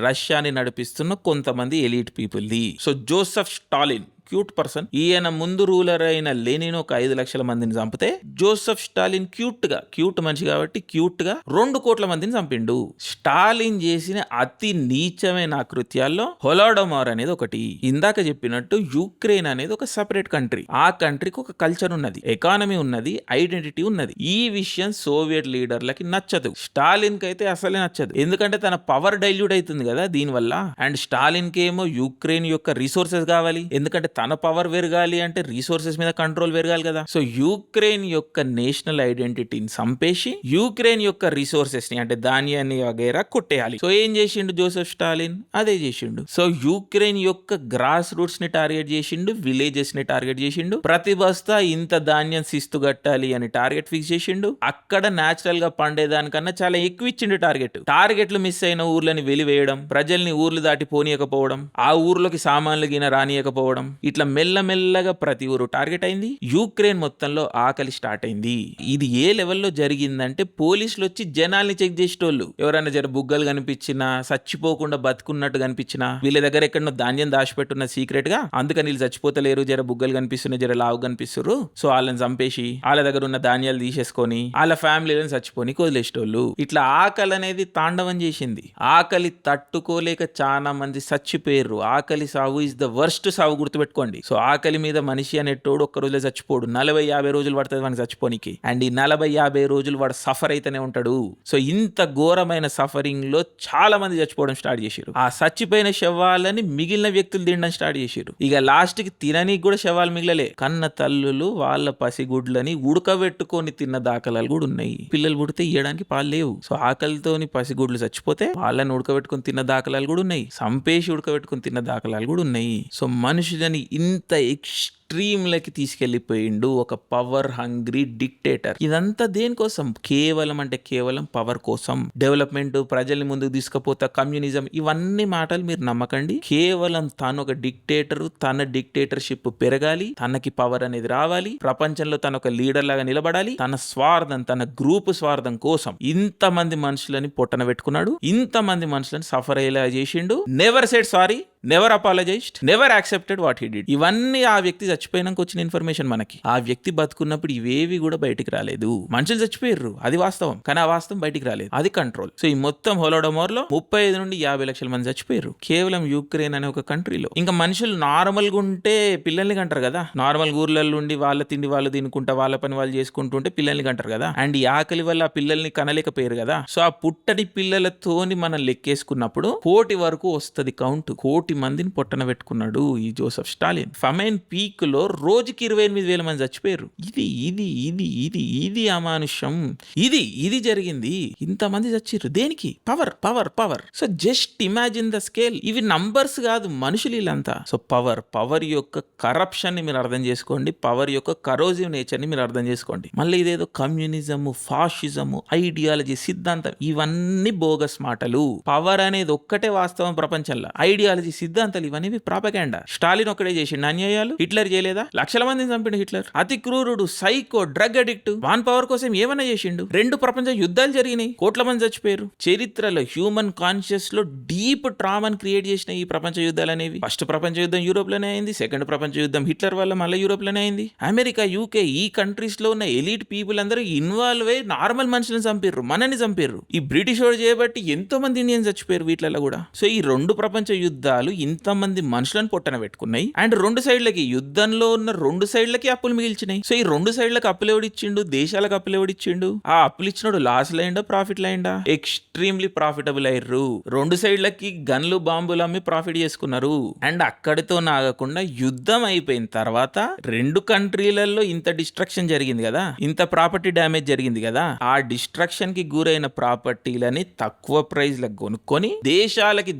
రష్యాని నడిపిస్తున్న కొంతమంది elite people the. So Joseph Stalin, cute person. ఈయన ముందు రూలర్ అయిన లెనిన్ ఒక 5 లక్షల మందిని చంపితే, జోసెఫ్ స్టాలిన్ క్యూట్ మనిషి కాబట్టి క్యూట్ గా 2 కోట్ల మందిని చంపిండు. స్టాలిన్ చేసిన అతి నీచమైన కృత్యాల్లో హోలోడోమార్ అనేది ఒకటి. ఇందాక చెప్పినట్టు యుక్రెయిన్ అనేది ఒక సెపరేట్ కంట్రీ. ఆ కంట్రీకి ఒక కల్చర్ ఉన్నది, ఎకానమీ ఉన్నది, ఐడెంటిటీ ఉన్నది. ఈ విషయం సోవియట్ లీడర్లకి నచ్చదు. స్టాలిన్ కి అయితే అసలే నచ్చదు. ఎందుకంటే తన పవర్ డైల్యూట్ అవుతుంది కదా దీనివల్ల. అండ్ స్టాలిన్ కి ఏమో యుక్రెయిన్ యొక్క రిసోర్సెస్ కావాలి, ఎందుకంటే తన పవర్ పెరగాలి అంటే రీసోర్సెస్ మీద కంట్రోల్ పెరగాలి కదా. సో యూక్రెయిన్ యొక్క నేషనల్ ఐడెంటిటీని చంపేసి యూక్రెయిన్ యొక్క రిసోర్సెస్ ని అంటే ధాన్యాన్ని వగైరా కొట్టేయాలి. సో ఏం చేసిండు జోసెఫ్ స్టాలిన్? అదే చేసిండు. సో యూక్రెయిన్ యొక్క గ్రాస్ రూట్స్ ని టార్గెట్ చేసిండు, విలేజెస్ ని టార్గెట్ చేసిండు, ప్రతి బస్తా ఇంత ధాన్యం శిస్తు కట్టాలి అని టార్గెట్ ఫిక్స్ చేసిండు. అక్కడ న్యాచురల్ గా పండేదానికన్నా చాలా ఎక్కువ ఇచ్చిండు టార్గెట్లు మిస్ అయిన ఊర్లని వెలివేయడం, ప్రజల్ని ఊర్లు దాటి పోనీయకపోవడం, ఆ ఊర్లోకి సామాన్లు గిన రానియకపోవడం, ఇట్లా మెల్లమెల్లగా ప్రతి ఊరు టార్గెట్ అయింది. యూక్రెయిన్ మొత్తంలో ఆకలి స్టార్ట్ అయింది. ఇది ఏ లెవెల్లో జరిగిందంటే పోలీసులు వచ్చి జనాల్ని చెక్ చేసేటోళ్ళు. ఎవరైనా జర బుగ్గలు కనిపించినా, చచ్చిపోకుండా బతుకున్నట్టు కనిపించినా, వీళ్ళ దగ్గర ఎక్కడో ధాన్యం దాచిపెట్టున్న సీక్రెట్ గా, అందుకని వీళ్ళు చచ్చిపోతలేరు, జర బుగ్గలు కనిపిస్తున్నాయి, జర లావు కనిపిస్తున్నారు, సో వాళ్ళని చంపేసి వాళ్ళ దగ్గర ఉన్న ధాన్యాలు తీసేసుకొని వాళ్ళ ఫ్యామిలీలను చచ్చిపోని వదిలేసేటోళ్ళు. ఇట్లా ఆకలి అనేది తాండవం చేసింది. ఆకలి తట్టుకోలేక చాలా మంది చచ్చిపోయారు. ఆకలి సావు ఇస్ ద వర్స్ట్ సావు, గుర్తుపెట్టుకోండి. సో ఆకలి మీద మనిషి అనేటోడు ఒక్క రోజులో చచ్చిపోడు, 40-50 రోజులు పడుతుంది వాడికి చచ్చిపోనికి. అండ్ ఈ 40-50 రోజులు వాడు సఫర్ అయితేనే ఉంటాడు. సో ఇంత ఘోరమైన సఫరింగ్ లో చాలా మంది చచ్చిపోవడం స్టార్ట్ చేశారు. ఆ చచ్చిపోయిన శవాలని మిగిలిన వ్యక్తులు తినడం స్టార్ట్ చేశారు. ఇక లాస్ట్ కి తిననీకి కూడా శవాలు మిగిలలే. కన్న తల్లులు వాళ్ళ పసిగుడ్లని ఉడకబెట్టుకొని తిన్న దాఖలాలు కూడా ఉన్నాయి. పిల్లలు పుడితే ఇయ్యడానికి పాలు లేవు. సో ఆకలితోని పసిగుడ్లు చచ్చిపోతే వాళ్ళని ఉడకబెట్టుకుని తిన్న దాఖలాలు కూడా ఉన్నాయి. సంపేసి ఉడకబెట్టుకుని తిన్న దాఖలాలు కూడా ఉన్నాయి. సో మనుషులని ఇంత ఎక్స్ట్రీమ్లకి తీసుకెళ్లిపోయిండు ఒక పవర్ హంగ్రీ డిక్టేటర్. ఇదంతా దేనికోసం? కేవలం అంటే కేవలం పవర్ కోసం. డెవలప్మెంట్, ప్రజల్ని ముందుకు తీసుకుపోతా, కమ్యూనిజం, ఇవన్నీ మాటలు మీరు నమ్మకండి. కేవలం తను ఒక డిక్టేటర్, తన డిక్టేటర్షిప్ పెరగాలి, తనకి పవర్ అనేది రావాలి, ప్రపంచంలో తన ఒక లీడర్ లాగా నిలబడాలి, తన స్వార్థం, తన గ్రూప్ స్వార్థం కోసం ఇంతమంది మనుషులని పొట్టన పెట్టుకున్నాడు, ఇంతమంది మనుషులని సఫర్ అయ్యేలా చేసిండు. Never said sorry, never apologised, never accepted what he did. ఇవన్నీ ఆ వ్యక్తి చచ్చిపోయినాక వచ్చిన ఇన్ఫర్మేషన్ మనకి. ఆ వ్యక్తి బతుకున్నప్పుడు ఇవేవి కూడా బయటికి రాలేదు. మనుషులు చచ్చిపోయారు, అది వాస్తవం, కానీ ఆ వాస్తవం బయటికి రాలేదు, అది కంట్రోల్. సో ఈ మొత్తం హోలోడమోర్ లో 35 నుండి 50 లక్షల మంది చచ్చిపోయారు కేవలం యూక్రెయిన్ అనే ఒక కంట్రీలో. ఇంకా మనుషులు నార్మల్ గా ఉంటే పిల్లల్ని కంటారు కదా, నార్మల్ ఊర్లలో ఉండి వాళ్ళ తిండి వాళ్ళు తినుకుంటా వాళ్ళ పని వాళ్ళు చేసుకుంటుంటే పిల్లల్ని కంటారు కదా. అండ్ ఈ ఆకలి వల్ల ఆ పిల్లల్ని కనలేకపోయారు కదా. సో ఆ పుట్టడి పిల్లలతోని మనం లెక్కేసుకున్నప్పుడు 1 కోటి వరకు వస్తుంది కౌంట్. 1 కోటి మందిని పొట్టన పెట్టుకున్నాడు ఈ జోసెఫ్ స్టాలిన్. ఫమైన్ పీక్ లో రోజుకి 28,000 మంది చచ్చిపోయారు. ఇది ఇది ఇది ఇది ఇది అమానుషం. ఇది జరిగింది. ఇంతమంది చచ్చిర్రు దేనికి? Power power power. So just imagine the scale. ఇవి నంబర్స్ కాదు, మనుషులు వీళ్ళంతా. సో పవర్ యొక్క కరప్షన్ ని మీరు అర్థం చేసుకోండి, పవర్ యొక్క కరోజివ్ నేచర్ ని మీరు అర్థం చేసుకోండి. మళ్ళీ ఇదేదో కమ్యూనిజము, ఫాషిజము, ఐడియాలజీ, సిద్ధాంతం, ఇవన్నీ బోగస్ మాటలు. పవర్ అనేది ఒక్కటే వాస్తవం ప్రపంచంలో. ఐడియాలజీ, సిద్ధాంతాలు ఇవన్నీ ప్రాపగాండా. స్టాలిన్ ఒక్కడే చేసిండు అన్యాయాలు, హిట్లర్ చేయలేదా? లక్షల మందిని చంపిండు హిట్లర్. అతి క్రూరుడు, సైకో, డ్రగ్ అడిక్ట్. వాన్ పవర్ కోసం ఏమన్నా చేసిండు. 2 ప్రపంచ యుద్ధాలు జరిగినాయి, కోట్ల మంది చచ్చిపోయారు. చరిత్రలో హ్యూమన్ కాన్షియస్ లో డీప్ ట్రామాని క్రియేట్ చేసిన ఈ ప్రపంచ యుద్ధాలు అనేవి. ఫస్ట్ ప్రపంచ యుద్ధం యూరోప్ లోనే అయింది, సెకండ్ ప్రపంచ యుద్ధం హిట్లర్ వల్ల మళ్ళీ యూరోప్ లోనే అయింది. అమెరికా, యూకే, ఈ కంట్రీస్ లో ఉన్న ఎలీట్ పీపుల్ అందరూ ఇన్వాల్వ్ అయ్యి నార్మల్ మనుషులను చంపారు, మనని చంపారు. ఈ బ్రిటిష్ వాడు చేయబట్టి ఎంతో మంది ఇండియన్స్ చచ్చిపోయారు వీటిలలో కూడా. సో ఈ 2 ప్రపంచ యుద్ధాలు ఇంతమంది మనుషులను పొట్టన పెట్టుకున్నాయి. అండ్ 2 సైడ్లకి, యుద్ధంలో ఉన్న 2 సైడ్లకి అప్పులు మిగిల్చినాయి. సో ఈ 2 సైడ్లకి అప్పులు ఎవడిచ్చిండు? దేశాలకు అప్పులు ఎవడిచ్చిండు? ఆ అప్పులు ఇచ్చినోడు లాస్ లైండా ప్రాఫిట్ లైండా? ఎక్స్ట్రీమ్లీ ప్రాఫిటబుల్ అయ్యారు. 2 సైడ్లకి గన్లు, బాంబులు అమ్మి ప్రాఫిట్ చేసుకున్నారు. అండ్ అక్కడితో నాగకుండా యుద్ధం అయిపోయిన తర్వాత 2 కంట్రీలలో ఇంత డిస్ట్రక్షన్ జరిగింది కదా, ఇంత ప్రాపర్టీ డ్యామేజ్ జరిగింది కదా, ఆ డిస్ట్రక్షన్ కి గురైన ప్రాపర్టీలని తక్కువ ప్రైజ్ లకు కొనుక్కొని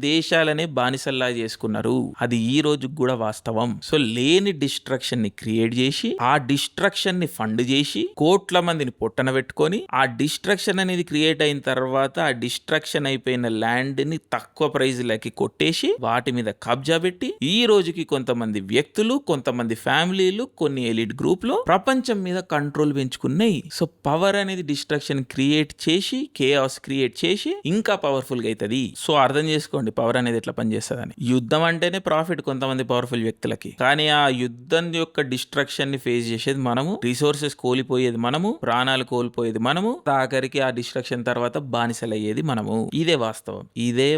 దేశాలనే బానిసల్లా చేసుకున్నారు. అది ఈ రోజు కూడా వాస్తవం. సో లేని డిస్ట్రక్షన్ ని క్రియేట్ చేసి, ఆ డిస్ట్రక్షన్ ని ఫండ్ చేసి, కోట్ల మందిని పొట్టన పెట్టుకొని, ఆ డిస్ట్రక్షన్ అనేది క్రియేట్ అయిన తర్వాత ఆ డిస్ట్రక్షన్ అయిపోయిన ల్యాండ్ ని తక్కువ ప్రైజ్ లకి కొట్టేసి వాటి మీద కబ్జా పెట్టి, ఈ రోజుకి కొంతమంది వ్యక్తులు, కొంతమంది ఫ్యామిలీలు, కొన్ని ఎలిట్ గ్రూప్ లో ప్రపంచం మీద కంట్రోల్ పెంచుకున్నాయి. సో పవర్ అనేది డిస్ట్రక్షన్ క్రియేట్ చేసి, కేఆస్ క్రియేట్ చేసి ఇంకా పవర్ఫుల్ గా అవుతుంది. సో అర్థం చేసుకోండి పవర్ అనేది ఎట్లా పనిచేస్తుందని. యుద్ధం అంటేనే ప్రాఫిట్ కొంతమంది పవర్ఫుల్ వ్యక్తులకి, కానీ ఆ యుద్ధం యుద్ధం యొక్క డిస్ట్రక్షన్ ని ఫేస్ చేసేది మనము, రిసోర్సెస్ కోల్పోయేది మనము, ప్రాణాలు కోల్పోయేది మనము, ఆఖరికి ఆ డిస్ట్రక్షన్ తర్వాత బానిసలయ్యేది మనము. ఇదే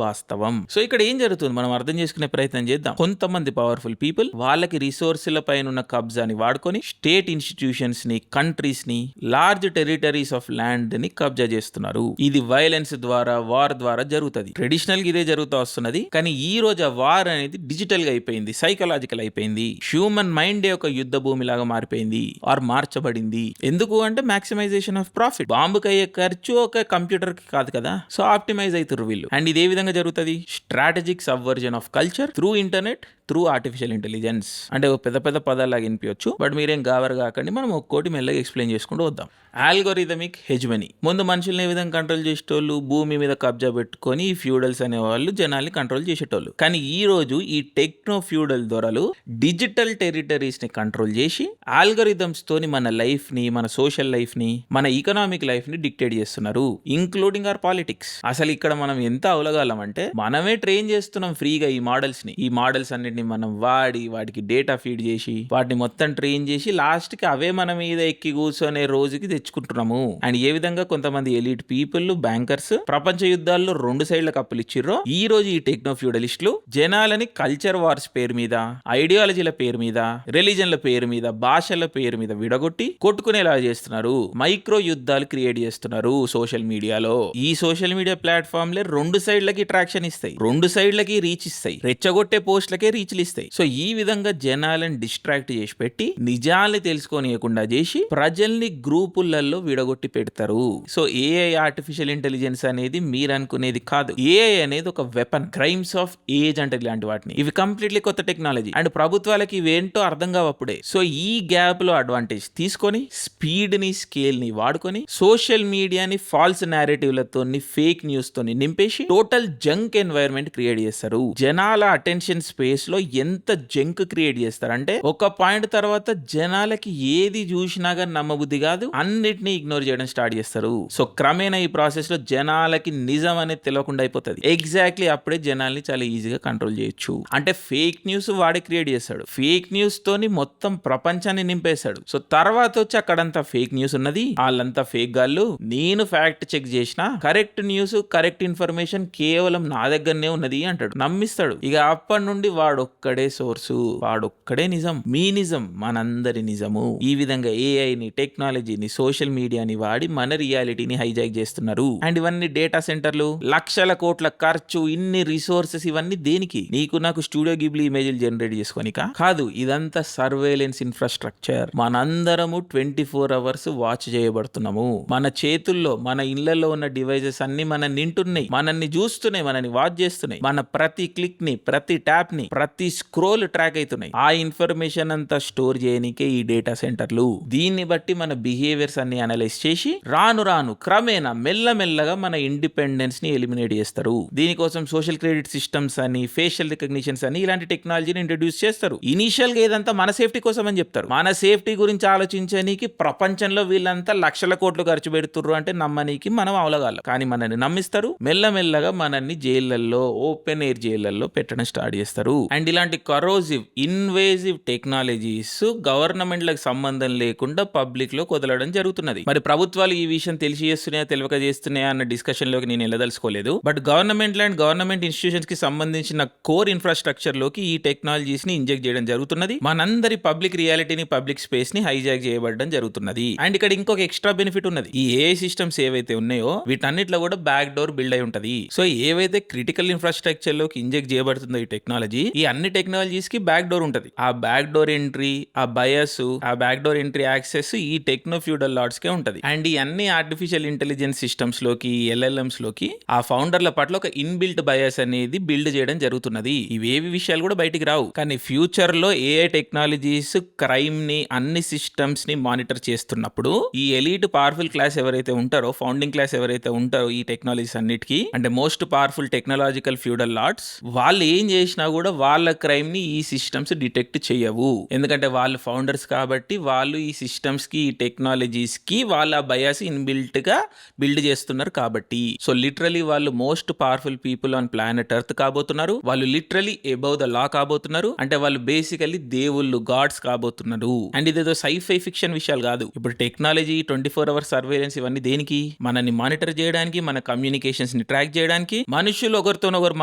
వాస్తవం. సో ఇక్కడ ఏం జరుగుతుంది మనం అర్థం చేసుకునే ప్రయత్నం చేద్దాం. కొంతమంది పవర్ఫుల్ పీపుల్ వాళ్ళకి రిసోర్సుల పైన ఉన్న కబ్జాని వాడుకొని స్టేట్ ఇన్స్టిట్యూషన్స్ ని, కంట్రీస్ ని, లార్జ్ టెరిటరీస్ ఆఫ్ ల్యాండ్ ని కబ్జా చేస్తున్నారు. ఇది వైలెన్స్ ద్వారా, వార్ ద్వారా జరుగుతుంది. ట్రెడిషనల్ గా ఇదే జరుగుతూ వస్తున్నది. కానీ ఈ రోజు ఆ వార్ అనేది డిజిటల్ గా అయిపోయింది, సైకలాజికల్ అయిపోయింది. హ్యూమన్ మైండ్ ఒక యుద్ధ భూమి లాగా మారిపోయింది ఆర్ మార్చబడింది. ఎందుకు అంటే మాక్సిమైజేషన్ ఆఫ్ ప్రాఫిట్. బాంబుకి అయ్యే ఖర్చు ఒక కంప్యూటర్ కి కాదు కదా, సో ఆప్టిమైజ్ అవుతారు వీళ్ళు. అండ్ ఇది ఏ విధంగా జరుగుతుంది? Strategic subversion of culture through internet, through artificial intelligence. అంటే పెద్ద పెద్ద పదాలాగా వినిపించవచ్చు, బట్ మీరేం గావర్ కాకండి, మనం ఒక్కోటి మెల్లగా ఎక్స్ప్లెయిన్ చేసుకుంటూ వద్దాం. ఆల్గోరిథమిక్ హెజ్మనీ. ముందు మనుషుల్ని ఏ విధంగా కంట్రోల్ చేసేటోళ్ళు? భూమి మీద కబ్జా పెట్టుకొని ఈ ఫ్యూడల్స్ అనేవాళ్ళు జనాల్ని కంట్రోల్ చేసేటోళ్ళు. కానీ ఈ రోజు ఈ టెక్నో ఫ్యూడల్ దొరలు డిజిటల్ టెరిటరీస్ ని కంట్రోల్ చేసి ఆల్గోరిథమ్స్ తోని మన లైఫ్ ని, మన సోషల్ లైఫ్ ని, మన ఈకనామిక్ లైఫ్ ని డిక్టేట్ చేస్తున్నారు, ఇంక్లూడింగ్ అవర్ పాలిటిక్స్. అసలు ఇక్కడ మనం ఎంత అవలగాలం అంటే మనమే ట్రైన్ చేస్తున్నాం ఫ్రీగా ఈ మోడల్స్ ని. ఈ మోడల్స్ అన్నిటిని మనం వాడి వాటికి డేటా ఫీడ్ చేసి వాటిని మొత్తం ట్రైన్ చేసి లాస్ట్ కి అవే మన మీద ఎక్కి కూర్చొనే రోజుకి తెచ్చుకుంటున్నాము. అండ్ ఏ విధంగా కొంతమంది ఎలీట్ పీపుల్, బ్యాంకర్స్ ప్రపంచ యుద్ధాల్లో 2 సైడ్లకు అప్పులు ఇచ్చిర్రో, ఈ రోజు ఈ టెక్నో ఫ్యూడలిస్టులు జనాలని కల్చర్ వార్స్ పేరు మీద, ఐడియాలజీల పేరు మీద, రిలీజన్ల పేరు మీద, భాషల పేరు మీద విడగొట్టి కొట్టుకునేలా చేస్తున్నారు. మైక్రో యుద్ధాలు క్రియేట్ చేస్తున్నారు సోషల్ మీడియాలో. ఈ సోషల్ మీడియా ప్లాట్ఫామ్లే 2 సైడ్లకి ట్రాక్షన్ ఇస్తాయి, 2 సైడ్లకి రీచ్ ఇస్తాయి, రెచ్చగొట్టే పోస్టులకే రీచ్లు ఇస్తాయి. సో ఈ విధంగా జనాలను డిస్ట్రాక్ట్ చేసి పెట్టి నిజాల్ని తెలుసుకోనియకుండా చేసి ప్రజల్ని గ్రూపులలో విడగొట్టి పెడతారు. సో ఏఐ, ఆర్టిఫిషియల్ ఇంటెలిజెన్స్ అనేది మీరు అనుకునేది కాదు. ఏఐ అనేది ఒక వెపన్. క్రైమ్స్ ఆఫ్ ఏజ్ అంటే ఇలాంటి వాటిని. ఇవి కంప్లీట్లీ కొత్త టెక్నాలజీ అండ్ ప్రభుత్వాలకి ఇవేంటో అర్థం కావప్పుడే. సో ఈ గ్యాప్ లో అడ్వాంటేజ్ తీసుకొని స్పీడ్ ని, స్కేల్ ని వాడుకొని సోషల్ మీడియాని ఫాల్స్ నారేటివ్లతో, ఫేక్ న్యూస్ తోని నింపేసి టోటల్ జంక్ ఎన్వైరన్మెంట్ క్రియేట్ చేస్తారు. జనాల అటెన్షన్ స్పేస్ లో ఎంత జంక్ క్రియేట్ చేస్తారంటే ఒక పాయింట్ తర్వాత జనాలకి ఏది చూసినా కానీ నమ్మబుద్ధి కాదు, అన్నిటినీ ఇగ్నోర్ చేయడం స్టార్ట్ చేస్తారు. సో క్రమేణా ఈ ప్రాసెస్ లో జనాలకి నిజం అనేది తెలియకుండా అయిపోతుంది. ఎగ్జాక్ట్లీ అప్పుడే జనాల్ని చాలా ఈజీగా కంట్రోల్ చేయొచ్చు. అంటే ఫేక్ న్యూస్ వాడే క్రియేట్ చేస్తాడు, ఫేక్ న్యూస్ తోని మొత్తం ప్రపంచాన్ని నింపేశాడు. సో తర్వాత వచ్చి అక్కడంతా ఫేక్ న్యూస్ ఉన్నది, వాళ్ళంతా ఫేక్ గాళ్ళు, నేను ఫ్యాక్ట్ చెక్ చేసిన కరెక్ట్ న్యూస్, కరెక్ట్ ఇన్ఫర్మేషన్ కేవలం నా దగ్గరనే ఉన్నది అంటాడు, నమ్మిస్తాడు. ఇక అప్పటి నుండి వాడొక్కడే సోర్సు, వాడొక్కడే నిజం, మీ నిజం, మనందరి నిజము. ఈ విధంగా ఏఐని, టెక్నాలజీని, సోషల్ మీడియాని వాడి మన రియాలిటీని హైజాక్ చేస్తున్నారు. అండ్ ఇవన్నీ డేటా సెంటర్లు, లక్షల కోట్ల ఖర్చు, ఇన్ని రిసోర్సెస్, ఇవన్నీ దేనికి? నీకు నాకు స్టూడియో గిబ్లీ ఇమేజ్లు జనరేట్ చేసుకోనికా కాదు. ఇదంతా సర్వేలెన్స్ ఇన్ఫ్రాస్ట్రక్చర్. మనందరము 24 hours వాచ్ చేయబడుతున్నాము. మన చేతుల్లో, మన ఇళ్లలో ఉన్న డివైజెస్ అన్ని మన నింటున్నాయి, మనల్ని చూస్తున్నాయి, మనల్ని వాచ్ చేస్తున్నాయి. మన ప్రతి క్లిక్ ని, ప్రతి ట్యాప్ ని, ప్రతి స్క్రోల్ ట్రాక్ అవుతున్నాయి. ఆ ఇన్ఫర్మేషన్ అంతా స్టోర్ చేయనికే ఈ డేటా సెంటర్లు. దీన్ని బట్టి మన బిహేవియర్స్ అన్ని అనలైజ్ చేసి రాను రాను క్రమేణా మెల్లమెల్లగా మన ఇండిపెండెన్స్ ని ఎలిమినేట్ చేస్తారు. దీనికోసం సోషల్ క్రెడిట్ సిస్టమ్స్ అని, ఫేషియల్ రికగ్నిషన్స్ అని ఇలాంటి టెక్నాలజీని ఇంట్రడ్యూస్ చేస్తారు. ఇనిషియల్ గా ఏదంతా మన సేఫ్టీ కోసం అని చెప్తారు. మన సేఫ్టీ గురించి ఆలోచించడానికి ప్రపంచంలో వీళ్ళంతా లక్షల కోట్లు ఖర్చు పెడుతుర్రు అంటే నమ్మనీకి మనం అవలగాలి. కానీ మనల్ని నమ్మిస్తారు, మెల్లమెల్లగా మనల్ని జైళ్లలో, ఓపెన్ ఎయిర్ జైళ్లలో పెట్టడం స్టార్ట్ చేస్తారు. అండ్ ఇలాంటి కరోజివ్, ఇన్వేజివ్ టెక్నాలజీస్ గవర్నమెంట్లకు సంబంధం లేకుండా పబ్లిక్ లో కుదలడం జరుగుతున్నది. మరి ప్రభుత్వాలు ఈ విషయం తెలిసి చేస్తున్నాయా, తెలియక చేస్తున్నాయా అన్న డిస్కషన్ లోకి నేను వెళ్ళదలుచుకోలేదు. But government and government institutions కి సంబంధించిన కోర్ ఇన్ఫ్రాస్ట్రక్చర్ లోకి ఈ టెక్నాలజీస్ ని ఇంజెక్ట్ చేయడం జరుగుతున్నది. మనందరి పబ్లిక్ రియాలిటీని, పబ్లిక్ స్పేస్ ని హైజాక్ చేయబడడం జరుగుతున్నది. అండ్ ఇక్కడ ఇంకొక ఎక్స్ట్రా బెనిఫిట్ ఉన్నది. ఈ ఏఐ సిస్టమ్స్ ఏవైతే ఉన్నాయో వీటన్నిటిలో కూడా బ్యాక్ డోర్ బిల్డ్ అయి ఉంటది. సో ఏవైతే క్రిటికల్ ఇన్ఫ్రాస్ట్రక్చర్ లోకి ఇంజెక్ట్ చేయబడుతుందో ఈ టెక్నాలజీ, ఈ అన్ని టెక్నాలజీస్ కి బ్యాక్ డోర్ ఉంటది. ఆ బ్యాక్ డోర్ ఎంట్రీ, ఆ బయస్, ఆ బ్యాక్ డోర్ ఎంట్రీ యాక్సెస్ ఈ టెక్నో ఫ్యూడల్ లార్డ్స్ కే ఉంటది. అండ్ ఈ అన్ని ఆర్టిఫిషియల్ ఇంటెలిజెన్స్ సిస్టమ్స్ లోకి, LLMs లోకి ఆ ఫౌండర్ల పట్ల ఒక ఇన్బిల్ట్ బయస్ అనేది బిల్డ్ చేయడం జరుగుతున్నది. ఇవేవి విషయాలు కూడా బయటికి రావు. కానీ ఫ్యూచర్ లో ఏఐ టెక్నాలజీస్ క్రైమ్ ని, అన్ని సిస్టమ్స్ ని మానిటర్ చేస్తున్నప్పుడు ఈ ఎలీట్ పవర్ఫుల్ క్లాస్ ఎవరైతే ఉంటారో, ఫౌండింగ్ క్లాస్ ఎవరైతే ఉంటారో ఈ టెక్నాలజీస్ అన్నిటికీ, అంటే most powerful technological feudal lords, వాళ్ళు ఏం చేసినా కూడా వాళ్ళ వాళ్ళ క్రైమ్ ని ఈ సిస్టమ్స్ డిటెక్ట్ చేయవు. ఎందుకంటే వాళ్ళు ఫౌండర్స్ కాబట్టి వాళ్ళు ఈ సిస్టమ్స్ కి ఈ టెక్నాలజీస్ కి వాళ్ళ బయాస్ ఇన్బిల్ట్ గా బిల్డ్ చేస్తున్నారు కాబట్టి. సో లిటరలీ వాళ్ళు most powerful people on planet earth కాబోతున్నారు. వాళ్ళు లిటరలీ అబౌవ్ ద లా కాబోతున్నారు. అంటే వాళ్ళు బేసికల్లీ దేవుళ్ళు, గాడ్స్ కాబోతున్నారు. అండ్ ఇదేదో సైఫై ఫిక్షన్ విషయాలు కాదు. ఇప్పుడు టెక్నాలజీ 24 hours సర్వేలెన్స్ ఇవన్నీ దేనికి? మనల్ని మానిటర్ చేయడానికి, మన కమ్యూనికేషన్స్ ని ట్రాక్ చేయడానికి, మనుషులు ఒకరితోనొకరు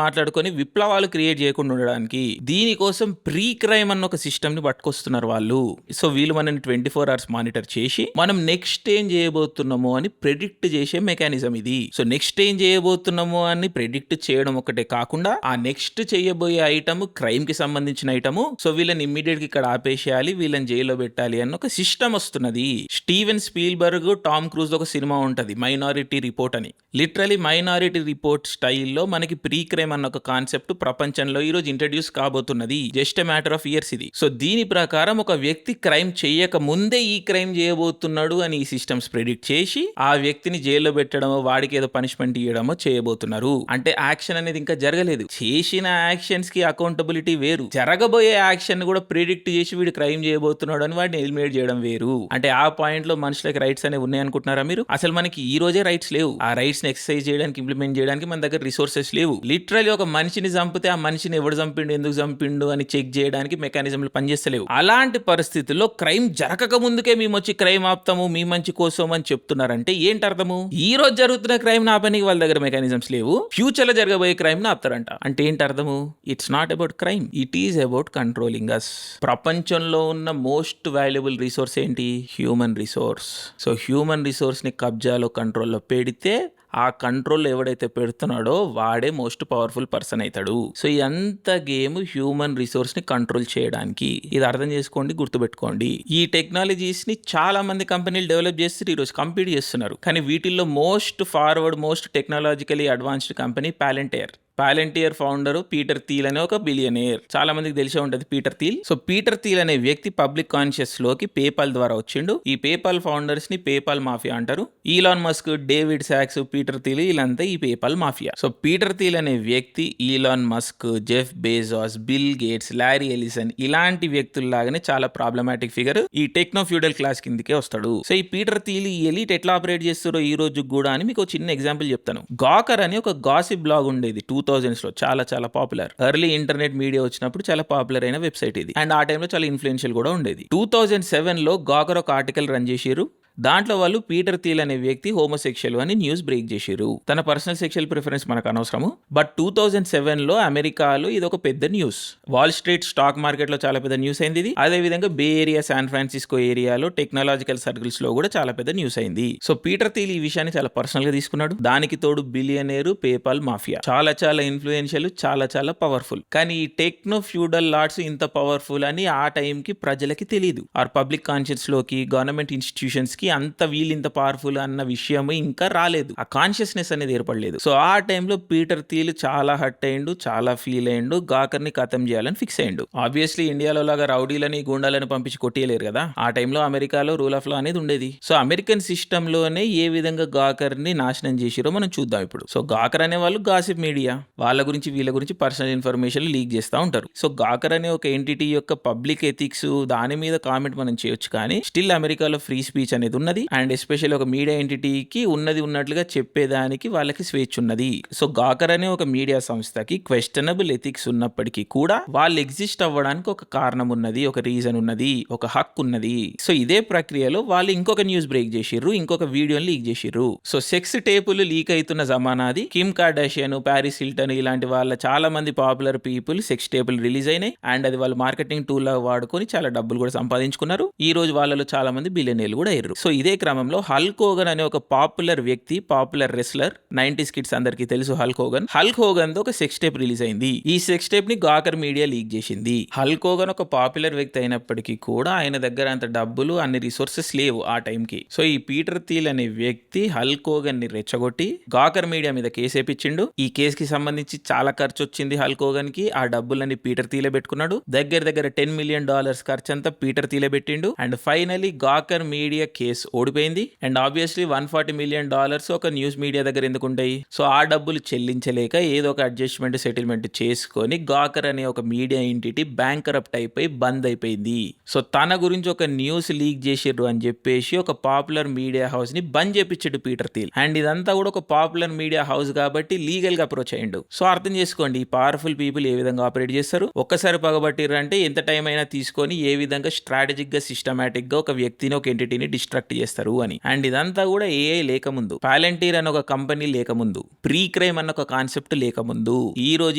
మాట్లాడుకొని విప్లవాలు క్రియేట్ చేయకుండా ఉండడానికి. దీనికోసం ప్రీ క్రైమ్ అన్న ఒక సిస్టమ్ ని పట్టుకొస్తున్నారు వాళ్ళు. సో వీళ్ళు మనని 24 hours మానిటర్ చేసి మనం నెక్స్ట్ ఏం చేయబోతున్నామో అని ప్రెడిక్ట్ చేసే మెకానిజం ఇది. సో నెక్స్ట్ ఏం చేయబోతున్నామో అని ప్రెడిక్ట్ చేయడం ఒకటే కాకుండా ఆ నెక్స్ట్ చేయబోయే ఐటమ్ క్రైమ్ కి సంబంధించిన ఐటమ్. సో వీళ్ళని ఇమ్మీడియట్ గా ఇక్కడ ఆపేసేయాలి, వీళ్ళని జైల్లో పెట్టాలి అన్న ఒక సిస్టమ్ వస్తున్నది. స్టీవెన్ స్పీల్బర్గ్, టామ్ క్రూజ్ ఒక సినిమా ఉంటది మైనారిటీ రిపోర్ట్ అని. లిటరలీ మైనారిటీ రిపోర్ట్ స్టైల్లో మనకి ప్రీ క్రైమ్ అన్న ఒక కాన్సెప్ట్ ప్రపంచంలో ఈ రోజు ఇంట్రడ్యూస్ కాబోతున్నది. Just a matter of years ఇది. సో దీని ప్రకారం ఒక వ్యక్తి క్రైమ్ చేయక ముందే ఈ క్రైమ్ చేయబోతున్నాడు అని ఈ సిస్టమ్స్ ప్రెడిక్ట్ చేసి ఆ వ్యక్తిని జైల్లో పెట్టడమో, వాడికి ఏదో పనిష్మెంట్ ఇవ్వడమో చేయబోతున్నారు. అంటే యాక్షన్ అనేది ఇంకా జరగలేదు. చేసిన యాక్షన్స్ కి అకౌంటబిలిటీ వేరు, జరగబోయే యాక్షన్ కూడా ప్రిడిక్ట్ చేసి వీడు క్రైమ్ చేయబోతున్నాడు అని వాడిని ఎలిమినేట్ చేయడం వేరు. అంటే ఆ పాయింట్ లో మనుషులకి రైట్స్ అనేవి ఉన్నాయనుకుంటున్నారా మీరు? అసలు మనకి ఈ రోజే రైట్స్ లేవు. ఆ రైట్స్ ని ఎక్సర్సైజ్ చేయడానికి, ఇంప్లిమెంట్ చేయడానికి మన దగ్గర రిసోర్సెస్ లేవు. లిటరలీ ఒక మనిషిని చంపితే ఆ మనిషిని ఎవడు చంపిండు, ఎందుకు చంపిండు అని చెక్ చేయడానికి మెకానిజంలు పనిచేస్తలేవు. అలాంటి పరిస్థితుల్లో క్రైమ్ జరగక ముందుకే మేము వచ్చి క్రైమ్ ఆపుతాము మీ మంచి కోసం అని చెప్తున్నారంటే ఏంటి అర్థము? ఈ రోజు జరుగుతున్న క్రైమ్ ఆపడానికి వాళ్ళ దగ్గర మెకానిజమ్స్ లేవు, ఫ్యూచర్ లో జరగబోయే క్రైమ్ ఆపుతారంట. అంటే ఏంటి అర్థము? It's not about crime, it is about controlling us. ప్రపంచంలో ఉన్న మోస్ట్ వాల్యుబుల్ రిసోర్స్ ఏంటి? Human resource. So human resource ని కబ్జాలో, కంట్రోల్లో పెడితే ఆ కంట్రోల్ ఎవడైతే పెడుతున్నాడో వాడే మోస్ట్ పవర్ఫుల్ పర్సన్ అవుతాడు. సో ఎంత గేమ్ హ్యూమన్ రిసోర్స్ ని కంట్రోల్ చేయడానికి. ఇది అర్థం చేసుకోండి, గుర్తుపెట్టుకోండి. ఈ టెక్నాలజీస్ ని చాలా మంది కంపెనీలు డెవలప్ చేస్తారు, ఈరోజు కంపీట్ చేస్తున్నారు. కానీ వీటిల్లో most forward, most technologically advanced company Palantir. Palantir founder Peter Thiel అనే ఒక బిలియనేర్. చాలా మందికి తెలిసే ఉంటది Peter Thiel. So Peter Thiel అనే వ్యక్తి పబ్లిక్ కాన్షియస్ లోకి పేపాల్ ద్వారా వచ్చిండు. ఈ పేపాల్ ఫౌండర్స్ ని పేపాల్ మాఫియా అంటారు. Elon Musk, David Sacks, Peter Thiel వీళ్ళంతా ఈ PayPal mafia. So Peter Thiel అనే వ్యక్తి Elon Musk, Jeff Bezos, Bill Gates, Larry Ellison ఇలాంటి వ్యక్తుల్లాగానే చాలా ప్రాబ్లమాటిక్ ఫిగర్. ఈ టెక్నో ఫ్యూడల్ క్లాస్ కిందకే వస్తాడు. సో ఈ పీటర్ థీల్, ఈ ఎలీట్ ఎట్లా ఆపరేట్ చేస్తారో ఈ రోజు కూడా అని మీకు చిన్న ఎగ్జాంపుల్ చెప్తాను. గాకర్ అని ఒక గాసిప్ బ్లాగ్ ఉండేది 2000s లో, చాలా చాలా పాపులర్. ఎర్లీ ఇంటర్నెట్ మీడియా వచ్చినప్పుడు చాలా పాపులర్ అయిన వెబ్సైట్ ఇది. అండ్ ఆ టైంలో చాలా ఇన్ఫ్లుయెన్షియల్ కూడా ఉండేది. 2007 లో గాకర్ ఒక ఆర్టికల్ రన్ చేసిరు. దాంట్లో వాళ్ళు పీటర్ థీల్ అనే వ్యక్తి హోమోసెక్షువల్ అని న్యూస్ బ్రేక్ చేశారు. తన పర్సనల్ సెక్షువల్ ప్రిఫరెన్స్ మనకు అనవసరము. బట్ 2007 లో అమెరికాలో ఇది ఒక పెద్ద news. Wall street stock market లో చాలా పెద్ద న్యూస్ అయింది ఇది. అదే విధంగా బే ఏరియా, శాన్ ఫ్రాన్సిస్కో ఏరియాలో టెక్నాలజికల్ సర్కిల్స్ లో కూడా చాలా పెద్ద న్యూస్ అయింది. సో పీటర్ థీల్ ఈ విషయాన్ని చాలా పర్సనల్ గా తీసుకున్నాడు. దానికి తోడు బిలియనేరు, పేపాల్ మాఫియా చాలా చాలా ఇన్ఫ్లుయెన్షియల్, చాలా చాలా పవర్ఫుల్. కానీ ఈ టెక్నో ఫ్యూడల్ లార్డ్స్ ఇంత పవర్ఫుల్ అని ఆ టైంకి ప్రజలకి తెలియదు. ఆర్ పబ్లిక్ కాన్షియస్ లోకి, గవర్నమెంట్ ఇన్స్టిట్యూషన్స్ కి అంత వీళ్ళింత పవర్ఫుల్ అన్న విషయం ఇంకా రాలేదు. ఆ కాన్షియస్నెస్ అనేది ఏర్పడలేదు. సో ఆ టైంలో పీటర్ థీల్ చాలా హర్ట్ అయ్యిండు, చాలా ఫీల్ అయ్యిండు, గాకర్ ని ఖతం చేయాలని ఫిక్స్ అయ్యిండు. ఆబ్వియస్లీ ఇండియాలో లాగా రౌడీలని, గూండాలని పంపించి కొట్టేయలేరు కదా. ఆ టైంలో అమెరికాలో రూల్ ఆఫ్ లా అనేది ఉండేది. సో అమెరికన్ సిస్టమ్ లోనే ఏ విధంగా గాకర్ ని నాశనం చేసిరో మనం చూద్దాం ఇప్పుడు. సో గాకర్ అనే వాళ్ళు గాసిప్ మీడియా, వాళ్ళ గురించి వీళ్ళ గురించి పర్సనల్ ఇన్ఫర్మేషన్ లీక్ చేస్తూ ఉంటారు. సో గాకర్ అనే ఒక ఎంటిటీ యొక్క పబ్లిక్ ఎథిక్స్ దాని మీద కామెంట్ మనం చేయొచ్చు, కానీ స్టిల్ అమెరికాలో ఫ్రీ స్పీచ్ అనేది ఉన్నది. అండ్ ఎస్పెషల్లీ ఒక మీడియా ఎంటిటీకి ఉన్నది ఉన్నట్లుగా చెప్పేదానికి వాళ్ళకి స్వేచ్ఛ ఉన్నది. సో గాకర్ అనే ఒక మీడియా సంస్థకి క్వశ్చనబుల్ ఎథిక్స్ ఉన్నప్పటికీ కూడా వాళ్ళు ఎగ్జిస్ట్ అవ్వడానికి ఒక కారణం ఉన్నది, ఒక రీజన్ ఉన్నది, ఒక హక్కు ఉన్నది. సో ఇదే ప్రక్రియలో వాళ్ళు ఇంకొక న్యూస్ బ్రేక్ చేసిర్రు, ఇంకొక వీడియోని లీక్ చేసిర్రు. సో సెక్స్ టేపులు లీక్ అవుతున్న జమానాది. కిమ్ కార్డాషియన్, ప్యారిస్ హిల్టన్ ఇలాంటి వాళ్ళ చాలా మంది పాపులర్ పీపుల్ సెక్స్ టేపులు రిలీజ్ అయినాయి. అండ్ అది వాళ్ళు మార్కెటింగ్ టూల్ లా వాడుకొని చాలా డబ్బులు కూడా సంపాదించుకున్నారు. ఈ రోజు వాళ్ళలో చాలా మంది బిలియనీర్లు కూడా అయ్యారు. సో ఇదే క్రమంలో హల్క్ హోగన్ అనే ఒక పాపులర్ వ్యక్తి, పాపులర్ రెస్లర్, 90s కిడ్స్ అందరికి తెలుసు హల్క్ హోగన్. హల్క్ హోగన్ తో ఒక సెక్స్ టేప్ రిలీజ్ అయింది. ఈ సెక్స్ టేప్ ని గాకర్ మీడియా లీక్ చేసింది. హల్క్ హోగన్ ఒక పాపులర్ వ్యక్తి అయినప్పటికీ కూడా ఆయన దగ్గర అంత డబ్బులు, అన్ని రిసోర్సెస్ లేవు ఆ టైంకి. సో ఈ పీటర్ థీల్ అనే వ్యక్తి హల్క్ హోగన్ ని రెచ్చగొట్టి గాకర్ మీడియా మీద కేసు వేపించిండు. ఈ కేసుకి సంబంధించి చాలా ఖర్చు వచ్చింది హల్క్ హోగన్ కి. ఆ డబ్బులన్నీ పీటర్ థీలే పెట్టుకున్నాడు. దగ్గర $10 మిలియన్ ఖర్చు అంతా పీటర్ థీలే పెట్టిండు. And finally Gawker media case US ఓడిపోయింది. అండ్ ఆబ్వియస్లీ $140 మిలియన్ ఒక న్యూస్ మీడియా దగ్గర ఎందుకు ఉంటాయి? సో ఆ డబ్బులు చెల్లించలేక ఏదో ఒక అడ్జస్ట్మెంట్ సెటిల్మెంట్ చేసుకొని గాకర్ అనే ఒక మీడియా ఎంటిటీ బ్యాంకరప్ట్ అయిపోయి బంద్ అయిపోయింది. సో తన గురించి ఒక న్యూస్ లీక్ చేసిర్రు అని చెప్పేసి ఒక పాపులర్ మీడియా హౌస్ ని బంద్ చేపించాడు పీటర్ థీల్. అండ్ ఇదంతా కూడా ఒక పాపులర్ మీడియా హౌస్ కాబట్టి లీగల్ గా అప్రోచ్ అయ్యిండు. సో అర్థం చేసుకోండి ఈ పవర్ఫుల్ పీపుల్ ఏ విధంగా ఆపరేట్ చేస్తారు. ఒక్కసారి పగబట్టిర్రంటే ఎంత టైం అయినా తీసుకొని ఏ విధంగా స్ట్రాటజిక్ గా సిస్టమేటిక్ గా ఒక వ్యక్తిని ఒక ఎంటిటీని డిస్ట్రాక్ట్ చేస్తారు అని. అండ్ ఇదంతా కూడా ఏఐ లేకముందు, పాలంటీర్ అన్న ఒక కంపెనీ లేకముందు, ప్రీ క్రైమ్ అన్న ఒక కాన్సెప్ట్ లేకముందు. ఈ రోజు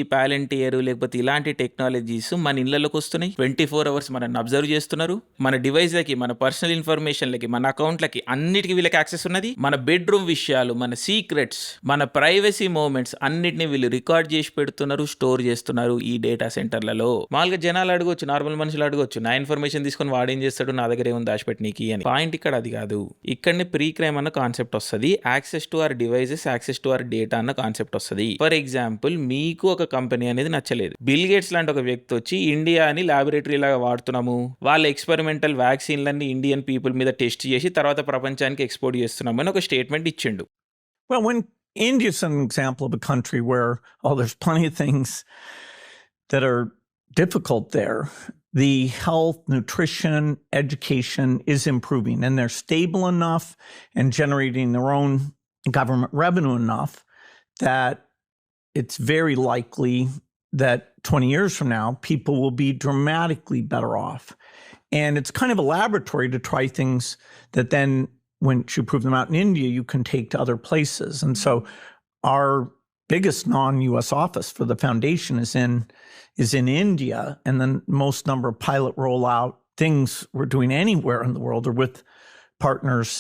ఈ పాలంటీర్ లేకపోతే ఇలాంటి టెక్నాలజీస్ మన ఇళ్లలోకి వస్తున్నాయి. 24 hours మనల్ని అబ్జర్వ్ చేస్తున్నారు. మన డివైస్ లకి, మన పర్సనల్ ఇన్ఫర్మేషన్లకి, మన అకౌంట్లకి అన్నిటికీ వీళ్ళకి యాక్సెస్ ఉన్నది. మన బెడ్రూమ్ విషయాలు, మన సీక్రెట్స్, మన ప్రైవసీ మూమెంట్స్ అన్నిటిని వీళ్ళు రికార్డ్ చేసి పెడుతున్నారు, స్టోర్ చేస్తున్నారు ఈ డేటా సెంటర్లలో. మామూలుగా జనాలు అడగొచ్చు, నార్మల్ మనుషులు అడగొచ్చు, నా ఇన్ఫర్మేషన్ తీసుకొని వాడేం చేస్తాడు, నా దగ్గర ఏముంది దాచిపెట్టనీకి అని. పాయింట్ ఇక్కడ అది కాదు. ఇక్కడనే ప్రీ క్రైమ్ అన్న కాన్సెప్ట్ వస్తుంది. Access to our devices, access to our data అన్న కాన్సెప్ట్ వస్తుంది. ఫర్ ఎగ్జాంపుల్, మీకు ఒక కంపెనీ అనేది నచ్చలేదు. బిల్ గేట్స్ లాంటి ఒక వ్యక్తి వచ్చి ఇండియా అని ల్యాబొరేటరీ లాగా వాడుతున్నాము, వాళ్ళ ఎక్స్పెరిమెంటల్ వ్యాక్సిన్లన్నీ ఇండియన్ పీపుల్ మీద టెస్ట్ చేసి తర్వాత ప్రపంచానికి ఎక్స్పోర్ట్ చేస్తున్నాము అని ఒక స్టేట్మెంట్ ఇచ్చిండు. Well, when India's an example of a country where, there's plenty of things that are difficult there. The health, nutrition, education is improving, and they're stable enough and generating their own government revenue enough that it's very likely that 20 years from now, people will be dramatically better off. And it's kind of a laboratory to try things that then, once you prove them out in India, you can take to other places. And so our biggest non-US office for the foundation is in India. And then most number of pilot rollout things we're doing anywhere in the world are with partners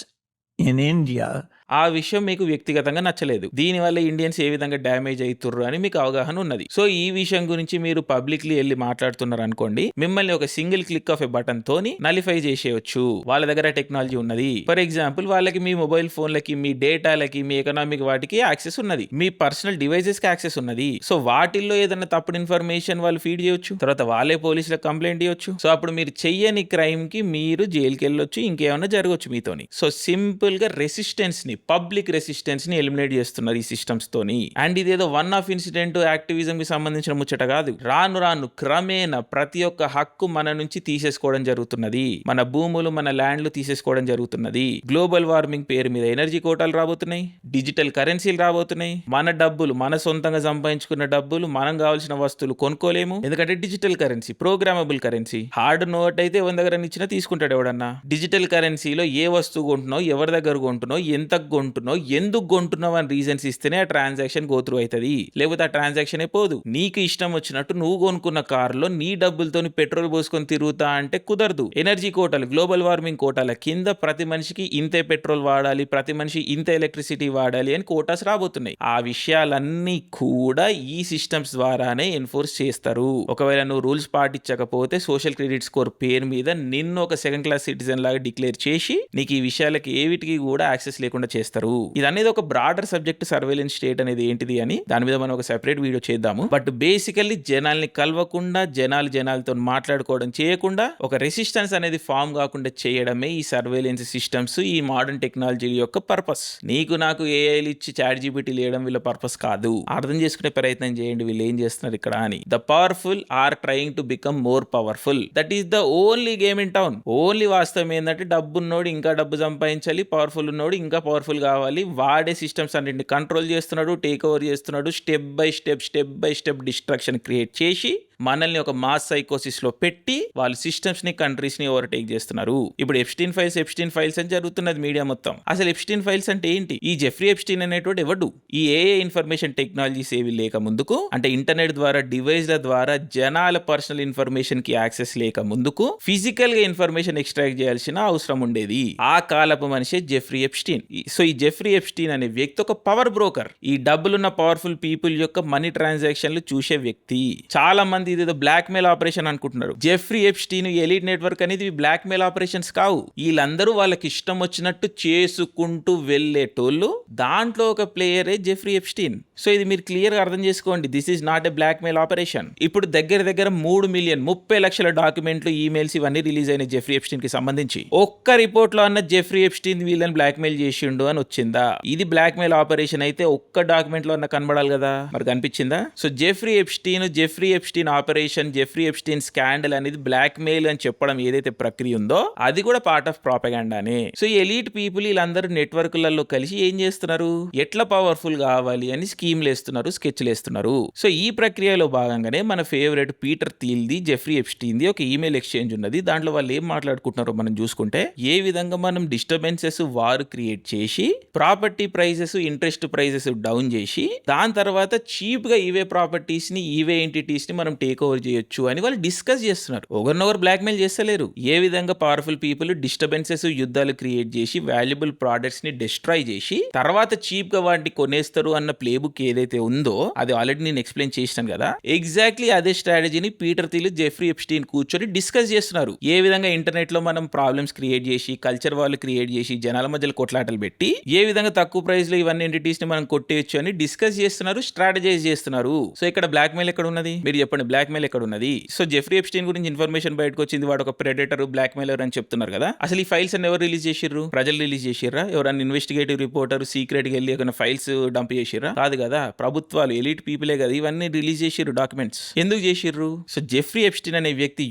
in India. ఆ విషయం మీకు వ్యక్తిగతంగా నచ్చలేదు. దీనివల్ల Indians ఏ విధంగా damage అవుతుర్రు అని మీకు అవగాహన ఉన్నది. సో ఈ విషయం గురించి మీరు పబ్లిక్లీ వెళ్ళి మాట్లాడుతున్నారు అనుకోండి, మిమ్మల్ని ఒక single click of a button తోని నలిఫై చేసేయచ్చు. వాళ్ళ దగ్గర టెక్నాలజీ ఉన్నది. ఫర్ ఎగ్జాంపుల్, వాళ్ళకి మీ మొబైల్ ఫోన్లకి, మీ డేటాలకి, మీ ఎకనామిక్ వాటికి యాక్సెస్ ఉన్నది, మీ పర్సనల్ డివైజెస్ కి యాక్సెస్ ఉన్నది. సో వాటిల్లో ఏదైనా తప్పుడు ఇన్ఫర్మేషన్ వాళ్ళు ఫీడ్ చేయొచ్చు, తర్వాత వాళ్ళే పోలీసులకు కంప్లైంట్ ఇవ్వచ్చు. సో అప్పుడు మీరు చెయ్యని క్రైమ్ కి మీరు జైలుకి వెళ్ళొచ్చు, ఇంకేమైనా జరగవచ్చు మీతోని. సో సింపుల్ గా రెసిస్టెన్స్ ని, పబ్లిక్ రెసిస్టెన్స్ ని ఎలిమినేట్ చేస్తున్నారు ఈ సిస్టమ్స్ తోని. అండ్ ఇదేదో వన్ ఆఫ్ ఇన్సిడెంట్ యాక్టివిజం కి సంబంధించిన ముచ్చట కాదు. రాను రాను క్రమేణా ప్రతి ఒక్క హక్కు మన నుంచి తీసేసుకోవడం జరుగుతున్నది. మన భూములు, మన ల్యాండ్లు తీసేసుకోవడం జరుగుతున్నది. గ్లోబల్ వార్మింగ్ పేరు మీద ఎనర్జీ కోటాలు రాబోతున్నాయి, డిజిటల్ కరెన్సీలు రాబోతున్నాయి. మన డబ్బులు, మన సొంతంగా సంపాదించుకున్న డబ్బులు, మనం కావాల్సిన వస్తువులు కొనుక్కోలేము, ఎందుకంటే digital currency, programmable currency. Hard note అయితే ఎవరి దగ్గర ఇచ్చినా తీసుకుంటాడు ఎవడన్నా. డిజిటల్ కరెన్సీలో ఏ వస్తువు కొంటున్నావు, ఎవరి దగ్గర కొంటున్నావు, ఎంత కొంటున్నావు, ఎందుకు కొంటున్నావు అని రీజన్స్ ఇస్తేనే ఆ ట్రాన్సాక్షన్ గో త్రూ అవుతుంది. లేకపోతే ఆ ట్రాన్సాక్షన్ పోదు. నీకు ఇష్టం వచ్చినట్టు నువ్వు కొనుక్కున్న కారులో నీ డబ్బులతో పెట్రోల్ పోసుకొని తిరుగుతా అంటే కుదరదు. ఎనర్జీ కోటాలు, గ్లోబల్ వార్మింగ్ కోటాల కింద ప్రతి మనిషికి ఇంతే పెట్రోల్ వాడాలి, ప్రతి మనిషి ఇంత ఎలక్ట్రిసిటీ వాడాలి అని కోటాస్ రాబోతున్నాయి. ఆ విషయాలన్నీ కూడా ఈ సిస్టమ్స్ ద్వారానే ఎన్ఫోర్స్ చేస్తారు. ఒకవేళ నువ్వు రూల్స్ పాటించకపోతే సోషల్ క్రెడిట్ స్కోర్ పేరు మీద నిన్ను ఒక సెకండ్ క్లాస్ సిటిజన్ లాగా డిక్లేర్ చేసి నీకు ఈ విషయాలకి ఏవిటికి కూడా యాక్సెస్ లేకుండా చేస్తారు. ఇది అనేది ఒక బ్రాడర్ సబ్జెక్ట్, సర్వేలెన్స్ స్టేట్ అనేది ఏంటిది అని. దాని మీద మనం ఒక సెపరేట్ వీడియో చేద్దాము. బట్ బేసికల్లీ జనాల్ని కలవకుండా, జనాలతో మాట్లాడుకోవడం చేయకుండా, ఒక రెసిస్టెన్స్ అనేది ఫామ్ కాకుండా చేయడమే ఈ సర్వేలెన్స్ సిస్టమ్స్, ఈ మోడర్న్ టెక్నాలజీ యొక్క పర్పస్. నీకు నాకు ఏఐలు ఇచ్చి చాట్ జీపీటీ లేయడం వీళ్ళ పర్పస్ కాదు. అర్థం చేసుకునే ప్రయత్నం చేయండి వీళ్ళు ఏం చేస్తున్నారు ఇక్కడ అని. The powerful are trying to become more powerful. That is the only game in town. Only వాస్తవం ఏంటంటే డబ్బున్నోడు ఇంకా డబ్బు సంపాదించాలి, పవర్ఫుల్ ఉన్నోడు ఇంకా పవర్ఫుల్ కావాలి. వాడే సిస్టమ్స్ అన్నింటిని కంట్రోల్ చేస్తున్నాడు, టేక్ ఓవర్ చేస్తున్నాడు. Step by step distraction create చేసి మనల్ని ఒక మాస్ సైకోసిస్ లో పెట్టి వాళ్ళు సిస్టమ్స్ ని, కంట్రీస్ ని ఓవర్టేక్ చేస్తున్నారు. ఇప్పుడు ఎప్స్టీన్ ఫైల్స్ అని జరుగుతున్నది మీడియా మొత్తం. అసలు ఎప్స్టీన్ ఫైల్స్ అంటే ఏంటి? ఈ జెఫ్రీ ఎప్స్టీన్ అనేటువంటి ఎవడు? ఈ ఏఐ ఇన్ఫర్మేషన్ టెక్నాలజీస్ ఏవి లేక ముందుకు, అంటే ఇంటర్నెట్ ద్వారా, డివైస్ల ద్వారా జనాల పర్సనల్ ఇన్ఫర్మేషన్ కి యాక్సెస్ లేక ముందుకు ఫిజికల్ గా ఇన్ఫర్మేషన్ ఎక్స్ట్రాక్ట్ చేయాల్సిన అవసరం ఉండేది. ఆ కాలపు మనిషి జెఫ్రీ ఎప్స్టీన్. సో ఈ జెఫ్రీ ఎప్స్టీన్ అనే వ్యక్తి ఒక పవర్ బ్రోకర్. ఈ డబ్బులున్న పవర్ఫుల్ పీపుల్ యొక్క మనీ ట్రాన్సాక్షన్లు చూసే వ్యక్తి. చాలా మంది ఇదేదో బ్లాక్ మెయిల్ ఆపరేషన్ అనుకుంటున్నారు. జెఫ్రీ ఎప్స్టీన్, ఎలీట్ నెట్వర్క్ అనేది బ్లాక్ మెయిల్ ఆపరేషన్స్ కావు. వీళ్ళందరూ వాళ్ళకి ఇష్టం వచ్చినట్టు చేసుకుంటూ వెళ్ళేటోళ్ళు. దాంట్లో ఒక ప్లేయరే జెఫ్రీ ఎప్స్టీన్. సో ఇది మీరు క్లియర్ గా అర్థం చేసుకోండి. This is not a blackmail operation. ఇప్పుడు దగ్గర 3 మిలియన్ 30 లక్షల డాక్యుమెంట్లు, ఈమెయిల్స్ ఇవన్నీ రిలీజ్ అయిన జెఫ్రీ ఎప్స్టీన్ కి సంబంధించి ఒక్క రిపోర్ట్ లో అన్న జెఫ్రీ ఎప్స్టీన్ వీళ్ళని బ్లాక్ మెయిల్ చేసిండు అని వచ్చిందా? ఇది బ్లాక్ మెయిల్ ఆపరేషన్ అయితే ఒక్క డాక్యుమెంట్ లో అన్న కనబడాలి కదా, మరి కనిపించిందా? So Jeffrey Epstein operation, Jeffrey Epstein scandal అనేది బ్లాక్ మెయిల్ అని చెప్పడం ఏదైతే ప్రక్రియ ఉందో అది కూడా పార్ట్ ఆఫ్ ప్రాపగాండానే. సో ఈ ఎలీట్ పీపుల్ వీళ్ళందరూ నెట్వర్క్లలో కలిసి ఏం చేస్తున్నారు, ఎట్లా పవర్ఫుల్ కావాలి అని స్కీమ్లు వేస్తున్నారు, స్కెచ్లు వేస్తున్నారు. సో ఈ ప్రక్రియలో భాగంగానే మన ఫేవరెట్ పీటర్ థీల్ది, జెఫ్రీ ఎప్స్టీన్ది ఒక ఈమెయిల్ ఎక్స్చేంజ్ ఉన్నది. దాంట్లో వాళ్ళు ఏం మాట్లాడుకుంటున్నారో మనం చూసుకుంటే, ఏ విధంగా మనం డిస్టర్బెన్సెస్ వారు క్రియేట్ చేసి property prices, interest prices down చేసి దాని తర్వాత చీప్ గా ఇవే ప్రాపర్టీస్ ని, ఇవే ఎంటిటీస్ ని మనం టేక్ ఓవర్ చేయొచ్చు అని వాళ్ళు డిస్కస్ చేస్తున్నారు. ఒకరినొకరు బ్లాక్ మెయిల్ చేస్తలేరు. ఏ విధంగా పవర్ఫుల్ పీపుల్ డిస్టర్బెన్సెస్, యుద్ధాలు క్రియేట్ చేసి వాల్యుబుల్ ప్రొడక్ట్స్ ని డిస్ట్రాయ్ చేసి తర్వాత చీప్ గా వాటిని కొనేస్తారు అన్న ప్లే బుక్ ఏదైతే ఉందో అది ఆల్రెడీ నేను ఎక్స్ప్లెయిన్ చేశాను కదా. ఎగ్జాక్ట్లీ అదే స్ట్రాటజీని పీటర్ థీల్, జెఫ్రీ ఎప్స్టీన్ కూర్చొని డిస్కస్ చేస్తున్నారు. ఏ విధంగా ఇంటర్నెట్ లో మనం ప్రాబ్లమ్స్ క్రియేట్ చేసి, కల్చర్ వాళ్ళు క్రియేట్ చేసి, జనాల మధ్యలో కొట్లాటలు పెట్టి ఏ విధంగా తక్కువ ప్రైస్ లో ఇవన్నీ ఎంటిటీస్ ని మనం కొట్టేయచ్చు అని డిస్కస్ చేస్తున్నారు, స్ట్రాటజైజ్ చేస్తున్నారు. సో ఇక్కడ బ్లాక్ మెయిల్ ఎక్కడ ఉన్నది? మీరు చెప్పండి, బ్లాక్ మెయిల్ ఎక్కడ ఉన్నది? సో జెఫ్రీ ఎప్స్టీన్ గురించి ఇన్ఫర్మేషన్ బయటకు వచ్చింది, వాడు ఒక ప్రెడేటర్, బ్లాక్ మెయిలర్ అని చెప్తున్నారు కదా. అసలు ఈ ఫైల్స్ అన్ని ఎవరు రిలీజ్ చేసిర్రు? ప్రజలు రిలీజ్ చేసిర్రా? ఎవరన్నా ఇన్వెస్టిగేటివ్ రిపోర్టర్ సీక్రెట్ గా వెళ్ళి ఏమైనా ఫైల్స్ డంప్ చేసిర్రా? కాదు కదా, ప్రభుత్వాలు, ఎలీట్ పీపులే కదా ఇవన్నీ రిలీజ్ చేసిర్రు డాక్యుమెంట్స్. ఎందుకు చేసిర్రు? సో జెఫ్రీ ఎప్స్టీన్ అనే వ్యక్తి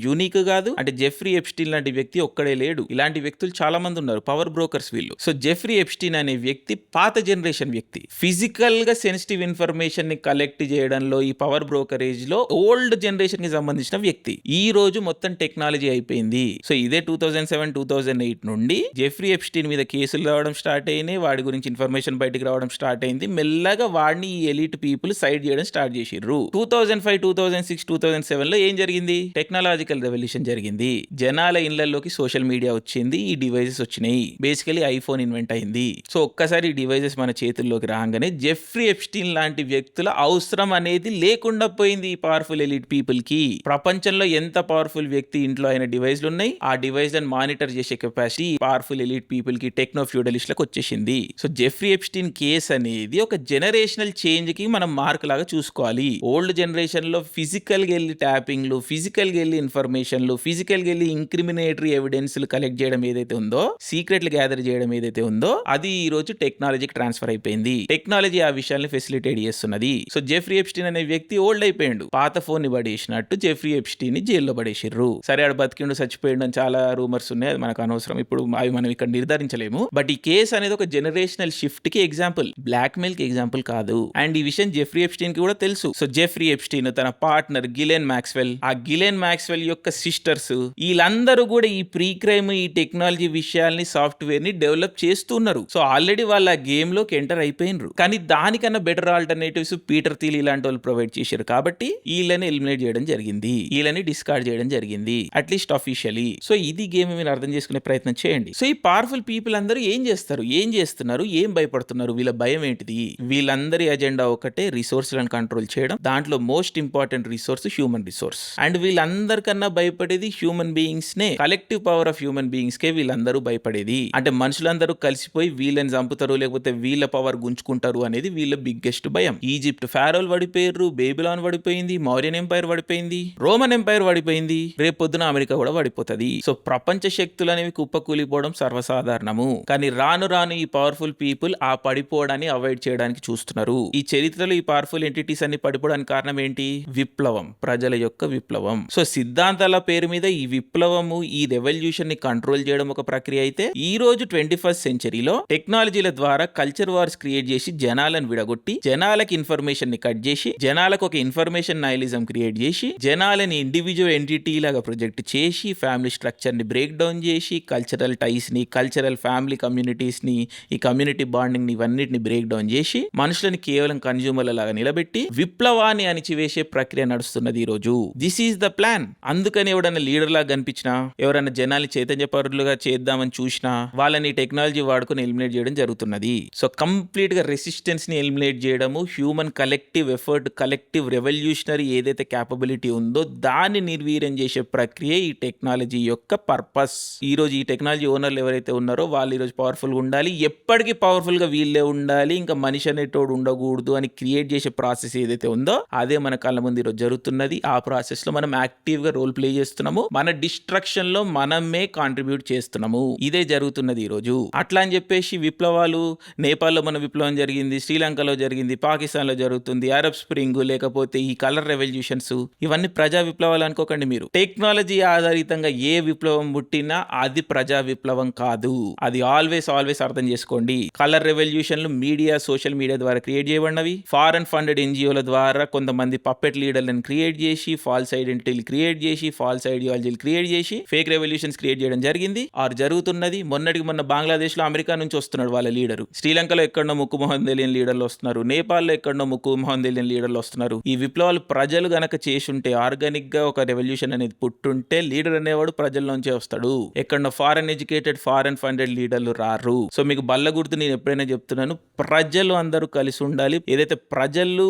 యూనిక్ కాదు. అంటే జెఫ్రీ ఎప్స్టీన్ లాంటి వ్యక్తి ఒక్కడే లేడు, ఇలాంటి వ్యక్తులు చాలా మంది ఉన్నారు, పవర్ బ్రోకర్స్ వీళ్ళు. సో జెఫ్రీ ఎప్స్టీన్ అనే వ్యక్తి పాత జనరేషన్ వ్యక్తి. ఫిజికల్ గా సెన్సిటివ్ ఇన్ఫర్మేషన్ ని కలెక్ట్ చేయడంలో ఈ పవర్ బ్రోకరేజ్ లో ఓల్డ్ జనరేషన్ కి సంబంధించిన వ్యక్తి. ఈ రోజు మొత్తం టెక్నాలజీ అయిపోయింది. సో ఇదే 2007-2008 నుండి జెఫ్రీ ఎప్స్టీన్ మీద కేసులు రావడం స్టార్ట్ అయినాయి, వాడి గురించి ఇన్ఫర్మేషన్ బయటకు రావడం స్టార్ట్ అయింది. మెల్లగా వాడిని ఈ ఎలీట్ పీపుల్ సైడ్ చేయడం స్టార్ట్ చేసిర్రు. 2005, 2006, 2007 లో ఏం జరిగింది? టెక్నాలజికల్ రెవల్యూషన్ జరిగింది. జనాల ఇళ్లలోకి సోషల్ మీడియా వచ్చింది, ఈ డివైసెస్ వచ్చినాయి. బేసికలీ ఐఫోన్ ఇన్వెంట్ అయింది. సో ఒక్కసారి ఈ డివైసెస్ మన చేతుల్లోకి రాగానే జెఫ్రీ ఎప్స్టీన్ లాంటి వ్యక్తుల అవసరం అనేది లేకుండా పోయింది ఈ పవర్ఫుల్ ఎలీట్ పీపుల్ కి. ప్రపంచంలో ఎంత పవర్ఫుల్ వ్యక్తి ఇంట్లో అయిన డివైస్లు ఉన్నాయి, ఆ డివైస్ లను మానిటర్ చేసే కెపాసిటీ పవర్ఫుల్ ఎలీట్ పీపుల్ కి, టెక్నో ఫ్యూడలిస్ట్లకు వచ్చేసింది. సో జెఫ్రీ ఎప్స్టీన్ కేస్ అనేది ఒక జనరేషనల్ చేంజ్ కి మనం మార్క్ లాగా చూసుకోవాలి. ఓల్డ్ జనరేషన్ లో ఫిజికల్ గా వెళ్ళి ట్యాపింగ్లు, ఫిజికల్ గా వెళ్ళి ఇన్ఫర్మేషన్లు, ఫిజికల్ గా వెళ్ళి ఇంక్రిమినేటరీ ఎవిడెన్స్ కలెక్ట్ చేయడం ఏదైతే ఉందో, సీక్రెట్లు గ్యాదర్ చేయడం ఏదైతే ఉందో, అది ఈ రోజు టెక్నాలజీకి ట్రాన్స్ఫర్ అయిపోయింది. టెక్నాలజీ ఆ విషయాన్ని ఫెసిలిటేట్ చేస్తున్నది. సో జెఫ్రీ ఎప్స్టీన్ అనే వ్యక్తి ఓల్డ్ అయిపోయాడు. పాత ఫోన్ ని పడేసినట్టు జెఫ్రీ ఎప్స్టీన్ ని జైల్లో పడేసిర్రు. సరే ఆడు బతికిండు, చచ్చిపోయాడు అని చాలా రూమర్స్ ఉన్నాయి, అది మనకు అనవసరం, ఇప్పుడు అవి మనం ఇక్కడ నిర్ధారించలేము. బట్ ఈ కేసు అనేది ఒక జనరేషనల్ షిఫ్ట్ కి ఎగ్జాంపుల్, బ్లాక్ మెయిల్ కి ఎగ్జాంపుల్ కాదు. అండ్ ఈ విషయం జెఫ్రీ ఎప్స్టీన్ కి కూడా తెలుసు. సో జెఫ్రీ ఎప్స్టీన్, తన పార్ట్నర్ గిలెన్ మాక్స్వెల్, ఆ గిలెన్ మాక్స్వెల్ యొక్క సిస్టర్స్, వీళ్ళందరూ కూడా ఈ ప్రీ క్రైమ్, ఈ టెక్నాలజీ విషయాల్ని, సాఫ్ట్వేర్ ని డెవలప్ చేస్తున్నారు. సో ఆల్రెడీ వాళ్ళ గేమ్ లోకి ఎంటర్ అయిపోయినరు. కానీ దానికన్నా బెటర్ ఆల్టర్నేటివ్స్ పీటర్ థీల్ ఇలాంటి వాళ్ళు ప్రొవైడ్ చేశారు. కాబట్టి వీళ్ళని ఎలిమినేట్ చేయడం జరిగింది, వీళ్ళని డిస్కార్డ్ చేయడం జరిగింది, అట్లీస్ట్ అఫీషియలీ. సో ఇది గేమ్ మీరు అర్థం చేసుకునే ప్రయత్నం చేయండి. సో ఈ పవర్ఫుల్ పీపుల్ అందరూ ఏం చేస్తారు, ఏం చేస్తున్నారు, ఏం భయపడుతున్నారు, వీళ్ళ భయం ఏంటిది? వీళ్ళందరి అజెండా ఒకటే, రిసోర్స్లను కంట్రోల్ చేయడం. దాంట్లో most important resource human resource. And వీళ్ళందరికన్నా భయపడేది హ్యూమన్ బీయింగ్స్ నే, collective power of human beings కే వీళ్ళందరూ భయపడేది. అంటే మనుషులందరూ కలిసిపోయి వీళ్ళని చంపుతారు, లేకపోతే వీళ్ళ పవర్ గుంజుకుంటారు అనేది వీళ్ళ బిగ్గెస్ట్ భయం. ఈజిప్ట్ ఫారోలు పడిపోయారు, బేబిలాన్ పడిపోయింది, మౌర్యన్ ఎంపైర్ పడిపోయింది, రోమన్ ఎంపైర్ పడిపోయింది, రేపు పొద్దున అమెరికా కూడా పడిపోతుంది. సో ప్రపంచ శక్తులు అనేవి కుప్పకూలిపోవడం సర్వసాధారణము. కానీ రాను రాను ఈ పవర్ఫుల్ పీపుల్ ఆ పడిపోవడాన్ని అవాయిడ్ చేయడానికి చూస్తున్నారు. ఈ చరిత్రలో ఈ పవర్ఫుల్ ఎంటిటీస్ అన్ని పడిపోవడానికి కారణం ఏంటి? విప్లవం, ప్రజల యొక్క విప్లవం. సో సిద్ధాంతాల పేరు మీద ఈ విప్లవము, ఈ రెవల్యూషన్ ని కంట్రోల్ చేయడం ఒక ప్రక్రియ అయితే, ఈ రోజు 21st సెంచరీలో టెక్నాలజీల ద్వారా కల్చర్ వార్స్ క్రియేట్ చేసి జనాలను విడగొట్టి, జనాలకి ఇన్ఫర్మేషన్ ని కట్ చేసి, జనాలకు ఒక ఇన్ఫర్మేషన్ నైలిజం క్రియేట్ చేసి, జనాలని ఇండివిజువల్ ఎంటిటీ లాగా ప్రొజెక్ట్ చేసి, ఫ్యామిలీ స్ట్రక్చర్ ని బ్రేక్ డౌన్ చేసి, కల్చరల్ టైస్ ని, కల్చరల్ ఫ్యామిలీ కమ్యూనిటీస్ ని, ఈ కమ్యూనిటీ బాండింగ్ ని, ఇవన్నిటిని బ్రేక్ డౌన్ చేసి, మనుషులని కేవలం కన్జ్యూమర్ల లాగా నిలబెట్టి విప్లవాన్ని అణిచివేసే ప్రక్రియ నడుస్తున్నది ఈ రోజు. This is the plan. అందుకని ఎవడన్నా లీడర్ లాగా కనిపించినా, ఎవరైనా జనాల్ని చైతన్యపరులుగా చేద్దామని చూసినా, వాళ్ళని టెక్నాలజీ వాడుకుని ఎలిమినేట్ చేయడం జరుగుతున్నది. సో కంప్లీట్ గా రెసిస్టెన్స్ ని ఎలిమినేట్ చేయడము, human collective effort, collective revolutionary ఏదైతే ఏదైతే క్యాపబిలిటీ ఉందో దాన్ని నిర్వీర్యం చేసే ప్రక్రియ ఈ టెక్నాలజీ యొక్క పర్పస్. ఈరోజు ఈ టెక్నాలజీ ఓనర్లు ఎవరైతే ఉన్నారో వాళ్ళు ఈరోజు పవర్ఫుల్గా ఉండాలి, ఎప్పటికీ పవర్ఫుల్గా వీళ్ళే ఉండాలి, ఇంకా మనిషి అనేటోడు ఉండకూడదు అని క్రియేట్ చేసే ప్రాసెస్ ఏదైతే ఉందో అదే మన కళ్ళ ముందు ఈరోజు జరుగుతున్నది. ఆ ప్రాసెస్లో మనం యాక్టివ్గా రోల్ ప్లే చేస్తున్నాము, మన డిస్ట్రక్షన్లో మనమే కాంట్రిబ్యూట్ చేస్తున్నాము. ఇదే జరుగుతున్నది ఈరోజు. అట్లా అని చెప్పేసి విప్లవాలు నేపాల్లో మన విప్లవం జరిగింది, శ్రీలంకలో జరిగింది, పాకిస్తాన్లో జరుగుతుంది, అరబ్ స్ప్రింగ్ లేకపోతే ఈ కలర్ రెవల్యూషన్స్ ఇవన్నీ ప్రజా విప్లవాలు అనుకోకండి మీరు. టెక్నాలజీ ఆధారితంగా ఏ విప్లవం పుట్టినా అది ప్రజా విప్లవం కాదు. అది ఆల్వేస్ అర్థం చేసుకోండి. కలర్ రెవల్యూషన్లు మీడియా, సోషల్ మీడియా ద్వారా క్రియేట్ చేయబడినవి. ఫారెన్ ఫండెడ్ ఎన్జిఓల ద్వారా కొంతమంది పప్పెట్ లీడర్లను క్రియేట్ చేసి, ఫాల్స్ ఐడెంటిటీలు క్రియేట్ చేసి, ఫాల్స్ ఐడియాలజీలు క్రియేట్ చేసి ఫేక్ రెవల్యూషన్స్ క్రియేట్ చేయడం జరిగింది ఆర్ జరుగుతున్నది. మొన్న బంగ్లాదేశ్ లో అమెరికా నుంచి వస్తున్నాడు వాళ్ళ లీడరు, శ్రీలంకలో ఎక్కడో ముక్కు మొహం తెలియని లీడర్లు వస్తున్నారు, నేపాల్లో ఎక్కడో ముక్కు మొహం తెలియని లీడర్లు వస్తున్నారు. ఈ విప్లవాలు ప్రజలు గనక చేసుంటే, ఆర్గానిక్ గా ఒక రెవల్యూషన్ అనేది పుట్టుంటే లీడర్ అనేవాడు ప్రజల్లోంచే వస్తాడు. ఎక్కడో ఫారెన్ ఎడ్యుకేటెడ్, ఫారెన్ ఫండెడ్ లీడర్లు రారు. సో మీకు బల్ల గుర్తు నేను ఎప్పుడైనా చెప్తున్నాను, ప్రజలు అందరూ కలిసి ఉండాలి. ఏదైతే ప్రజలు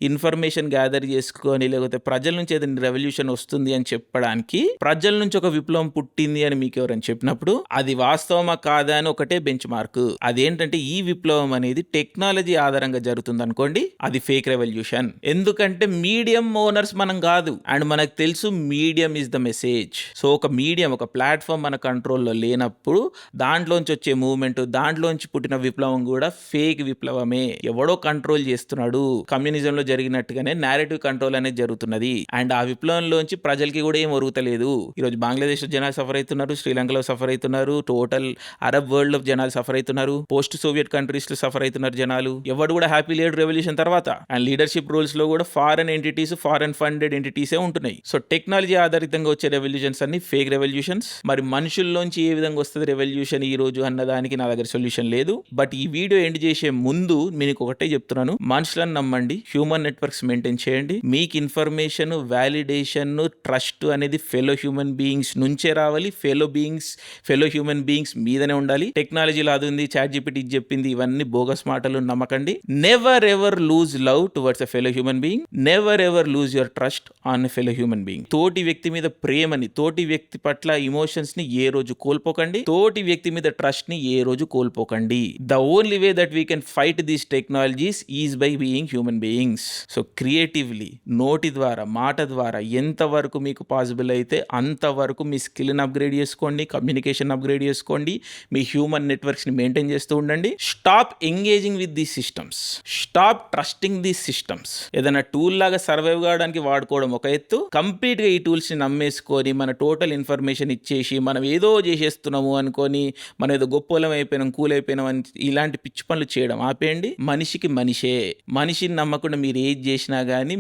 ఇన్ఫర్మేషన్ గ్యాదర్ చేసుకొని లేకపోతే ప్రజల నుంచి ఏదైనా రెవల్యూషన్ వస్తుంది అని చెప్పడానికి, ప్రజల నుంచి ఒక విప్లవం పుట్టింది అని మీకు ఎవరైనా చెప్పినప్పుడు అది వాస్తవమా కాదా అని ఒకటే బెంచ్ మార్క్. అదేంటంటే ఈ విప్లవం అనేది టెక్నాలజీ ఆధారంగా జరుగుతుంది అనుకోండి, అది ఫేక్ రెవల్యూషన్. ఎందుకంటే మీడియం ఓనర్స్ మనం కాదు, అండ్ మనకు తెలుసు medium is the message. So ఒక మీడియం, ఒక ప్లాట్ఫామ్ మన కంట్రోల్లో లేనప్పుడు దాంట్లోంచి వచ్చే మూవ్మెంట్, దాంట్లోంచి పుట్టిన విప్లవం కూడా ఫేక్ విప్లవమే. ఎవడో కంట్రోల్ చేస్తున్నాడు. కమ్యూనిజంలో జరిగినట్టుగానే నేరేటివ్ కంట్రోల్ అనేది జరుగుతున్నది. అండ్ ఆ విప్లవంలోంచి ప్రజలకి కూడా ఏం ఒరుగుతలేదు. ఈరోజు బంగ్లాదేశ్ లో జనాలు సఫర్ అవుతున్నారు, శ్రీలంకలో సఫర్ అవుతున్నారు, టోటల్ అరబ్ వరల్డ్ లో జనాలు సఫర్ అవుతున్నారు, పోస్ట్ సోవియట్ కంట్రీస్ లో సఫర్ అవుతున్నారు జనాలు. ఎవడు కూడా హ్యాపీ లేడు రెవల్యూషన్ తర్వాత. అండ్ లీడర్షిప్ రోల్స్ లో కూడా ఫారెన్ ఎంటిటీస్, ఫారెన్ ఫండెడ్ ఎంటిటీసే ఉంటున్నాయి. సో టెక్నాలజీ ఆధారితంగా వచ్చే రెవల్యూషన్స్ అన్ని ఫేక్ రెవల్యూషన్స్. మరి మనుషుల్లోంచి ఏ విధంగా వస్తుంది రెవల్యూషన్ ఈ రోజు అన్నదానికి నా దగ్గర సొల్యూషన్ లేదు. బట్ ఈ వీడియో ఎండ్ చేసే ముందు మీకు ఒకటే చెప్తున్నాను, మనుషులను నమ్మండి, హ్యూమన్ నెట్వర్క్స్ మెయింటైన్ చేయండి. మీకు ఇన్ఫర్మేషన్, వ్యాలిడేషన్, ట్రస్ట్ అనేది ఫెలో హ్యూమన్ బీయింగ్స్ నుంచే రావాలి. ఫెలో హ్యూమన్ బీయింగ్స్ మీదనే ఉండాలి. టెక్నాలజీలో అది ఉంది, చాట్ జీపీటీ చెప్పింది, ఇవన్నీ బోగస్ మాటలు నమ్మకండి. Never ever loose love towards a fellow human being. Never ever lose your trust on a fellow human being. తోటి వ్యక్తి మీద ప్రేమని, తోటి వ్యక్తి పట్ల ఇమోషన్స్ ని ఏ రోజు కోల్పోకండి. తోటి వ్యక్తి మీద ట్రస్ట్ ని ఏ రోజు కోల్పోకండి. The only way that we can fight these technologies is by being human beings. So creatively, నోటి ద్వారా, మాట ద్వారా ఎంతవరకు మీకు పాసిబుల్ అయితే అంతవరకు మీ స్కిల్ని అప్గ్రేడ్ చేసుకోండి, కమ్యూనికేషన్ అప్గ్రేడ్ చేసుకోండి, మీ హ్యూమన్ నెట్వర్క్స్ని మెయింటైన్ చేస్తూ ఉండండి. Stop engaging with these systems, stop trusting these systems. ఏదైనా టూల్ లాగా సర్వైవ్ కావడానికి వాడుకోవడం ఒక ఎత్తు, కంప్లీట్గా ఈ టూల్స్ని నమ్మేసుకొని మన టోటల్ ఇన్ఫర్మేషన్ ఇచ్చేసి మనం ఏదో చేసేస్తున్నాము అనుకొని మనం ఏదో గొప్పలం అయిపోయినాం, కూల్ అయిపోయినాం అని ఇలాంటి పిచ్చి పనులు చేయడం ఆపేయండి. మనిషికి మనిషే. మనిషిని నమ్మకుండా మీరు ఏది చేసినా కానీ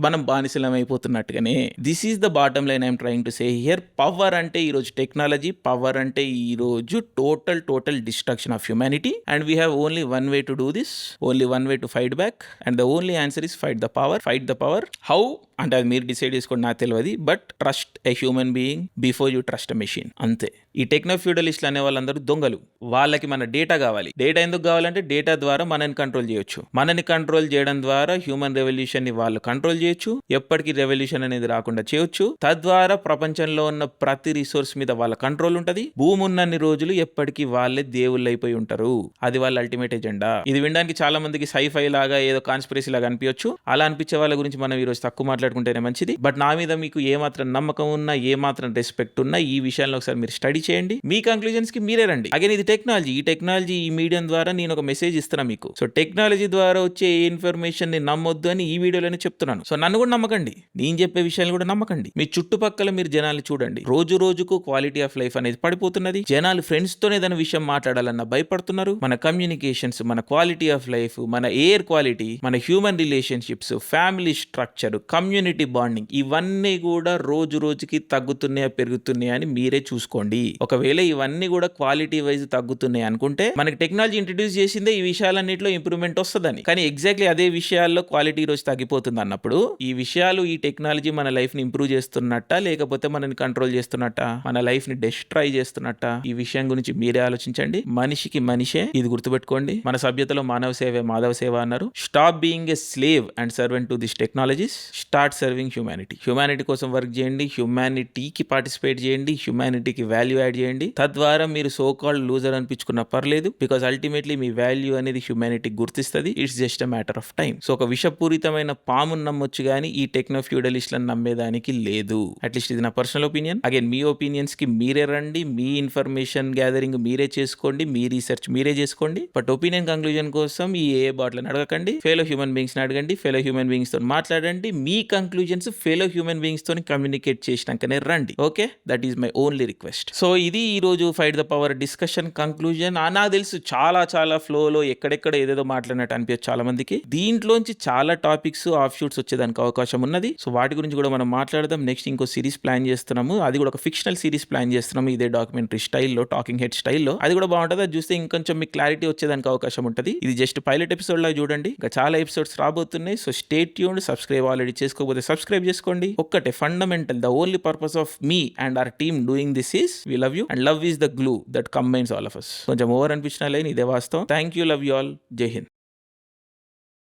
మనం బానిసలం అయిపోతున్నట్టుగానే. This is the bottom line I'm trying to say here. Power అంటే ఈరోజు టెక్నాలజీ, పవర్ అంటే ఈరోజు total destruction of humanity. And we have only one way to do this, only one way to fight back. And the only answer is fight the power. How అంటే అది మీరు decide చేసుకోండి, నాకు తెలియదు. But trust a human being before you trust a machine, అంతే. ఈ techno ఫ్యూడలిస్టులు అనే వాళ్ళందరూ దొంగలు. వాళ్ళకి మన డేటా కావాలి. డేటా ఎందుకు కావాలంటే డేటా ద్వారా మనని కంట్రోల్ చేయొచ్చు. మనని కంట్రోల్ చేయడం ద్వారా హ్యూమన్ రెవల్యూషన్ ని వాళ్ళు కంట్రోల్ చేయొచ్చు. ఎప్పటికీ రెవల్యూషన్ అనేది రాకుండా చేయొచ్చు. తద్వారా ప్రపంచంలో ఉన్న ప్రతి రిసోర్స్ మీద వాళ్ళ కంట్రోల్ ఉంటది. భూమి ఉన్నన్ని రోజులు ఎప్పటికీ వాళ్ళే దేవుళ్ళు అయిపోయి ఉంటారు. అది వాళ్ళ అల్టిమేట్ ఎజెండా. ఇది వినడానికి చాలా మందికి సైఫై లాగా, ఏదో కాన్స్పిరసీ లాగా అనిపించచ్చు. అలా అనిపించే వాళ్ళ గురించి మనం ఈ రోజు తక్కువ మాట్లాడుకుంటేనే మంచిది. బట్ నా మీద మీకు ఏమాత్రం నమ్మకం ఉన్నా, ఏమాత్రం రెస్పెక్ట్ ఉన్నా, ఈ విషయంలో ఒకసారి మీరు స్టడీ చేయండి. మీ కంక్లూజన్స్ కి మీరే రండి. అగైన్ ఇది టెక్నాలజీ. ఈ టెక్నాలజీ, ఈ మీడియం ద్వారా నేను ఒక మెసేజ్ ఇస్తున్నా మీకు. సో టెక్నాలజీ ద్వారా వచ్చే ఏ ఇన్ఫర్మేషన్ ని నమ్మొద్దు అని ఈ వీడియోలోనే చెప్తున్నాను. సో నన్ను కూడా నమ్మకండి, నేను చెప్పే విషయాలు కూడా నమ్మకండి. మీ చుట్టుపక్కల మీరు జనాలు చూడండి. రోజుకు క్వాలిటీ ఆఫ్ లైఫ్ అనేది పడిపోతున్నది. జనాలు ఫ్రెండ్స్ తోనే ఏదైనా విషయం మాట్లాడాలన్నా భయపడుతున్నారు. మన కమ్యూనికేషన్స్, మన క్వాలిటీ ఆఫ్ లైఫ్, మన ఎయిర్ క్వాలిటీ, మన human relationships, family structure, community bonding, ఇవన్నీ కూడా రోజుకి తగ్గుతున్నాయా పెరుగుతున్నాయా అని మీరే చూసుకోండి. ఒకవేళ ఇవన్నీ కూడా క్వాలిటీ వైజ్ తగ్గుతున్నాయి అనుకుంటే మనకి టెక్నాలజీ ఇంట్రడ్యూస్ చేసిందే ఈ విషయాలన్నింటిలో ఇంప్రూవ్మెంట్ వస్తుందని. కానీ ఎగ్జాక్ట్లీ అదే విషయాల్లో క్వాలిటీ రోజు తగ్గిపోతుంది అన్నప్పుడు ఈ విషయాలు, ఈ టెక్నాలజీ మన లైఫ్ ని ఇంప్రూవ్ చేస్తున్నట్ట, లేకపోతే మనని కంట్రోల్ చేస్తున్నట్ట, మన లైఫ్ ని డిస్ట్రాయ్ చేస్తున్నట్ట, ఈ విషయం గురించి మీరే ఆలోచించండి. మనిషికి మనిషే, ఇది గుర్తుపెట్టుకోండి. మన సభ్యతలో మానవ సేవే మాధవ సేవ అన్నారు. Stop being a slave and servant to this technologies. Start start serving humanity. Humanity కోసం వర్క్ చేయండి, హ్యూమానిటీకి పార్టిసిపేట్ చేయండి, హ్యూమానిటీకి వాల్యూ యాడ్ చేయండి. తద్వారా మీరు సో కాల్డ్ లూజర్ అనిపించుకున్నా పర్లేదు, బికాస్ అల్టిమేట్లీ మీ వాల్యూ అనేది హ్యూమానిటీ గుర్తిస్తుంది. It's just a matter of time. So ఒక విషపూరితమైన పామును నమ్మొచ్చు కానీ ఈ టెక్నో ఫ్యూడలిస్ట్లను నమ్మేదానికి లేదు. అట్లీస్ట్ ఇది నా పర్సనల్ ఒపీనియన్. అగైన్ మీ ఒపీనియన్స్ కి మీరే రండి, మీ ఇన్ఫర్మేషన్ గ్యాదరింగ్ మీరే చేసుకోండి, మీ రీసెర్చ్ మీరే చేసుకోండి. బట్ ఒపీనియన్ కంక్లూజన్ కోసం ఈ ఏ బాట్లను అడగకండి. ఫెలో హ్యూమన్ బీయింగ్స్ ని అడగండి, ఫెలో హ్యూమన్ బీయింగ్స్ తో మాట్లాడండి. మీ కంక్లూజన్స్ ఫెలో హ్యూమన్ బీయింగ్స్ తో కమ్యూనికేట్ చేసినాకనే రండి. Okay, that is my only request. So ఇది ఈ రోజు fight the power discussion conclusion. నాకు తెలుసు చాలా ఫ్లోలో ఎక్కడెక్కడ ఏదేదో మాట్లాడినట్టు అనిపించచ్చు చాలా మందికి. దీంట్లోంచి చాలా టాపిక్స్ ఆఫ్ షూట్స్ వచ్చేదానికి అవకాశం ఉన్నది. సో వాటి గురించి కూడా మనం మాట్లాడదాం. నెక్స్ట్ ఇంకో సిరీస్ ప్లాన్ చేస్తున్నాము, అది కూడా ఒక ఫిక్షనల్ సిరీస్ ప్లాన్ చేస్తున్నాము, ఇదే డాక్యుమెంటరీ స్టైల్లో, టాకింగ్ హెడ్ స్టైల్లో. అది కూడా బాగుంటుంది. అది చూస్తే ఇంకొంచెం మీకు క్లారిటీ వచ్చేదానికి అవకాశం ఉంటుంది. ఇది జస్ట్ పైలట్ ఎపిసోడ్ లా చూడండి, ఇంకా చాలా ఎపిసోడ్స్ రాబోతున్నాయి. So stay tuned. Subscribe already చేసుకోకపోతే సబ్స్క్రైబ్ చేసుకోండి. ఒక్కటే fundamental, the only purpose of me and our team doing this is we love you and love is the glue that combines all of us. కొంచెం over అనిపించిన line ఇదే వాస్తవం. Thank you, love you all, Jai Hind.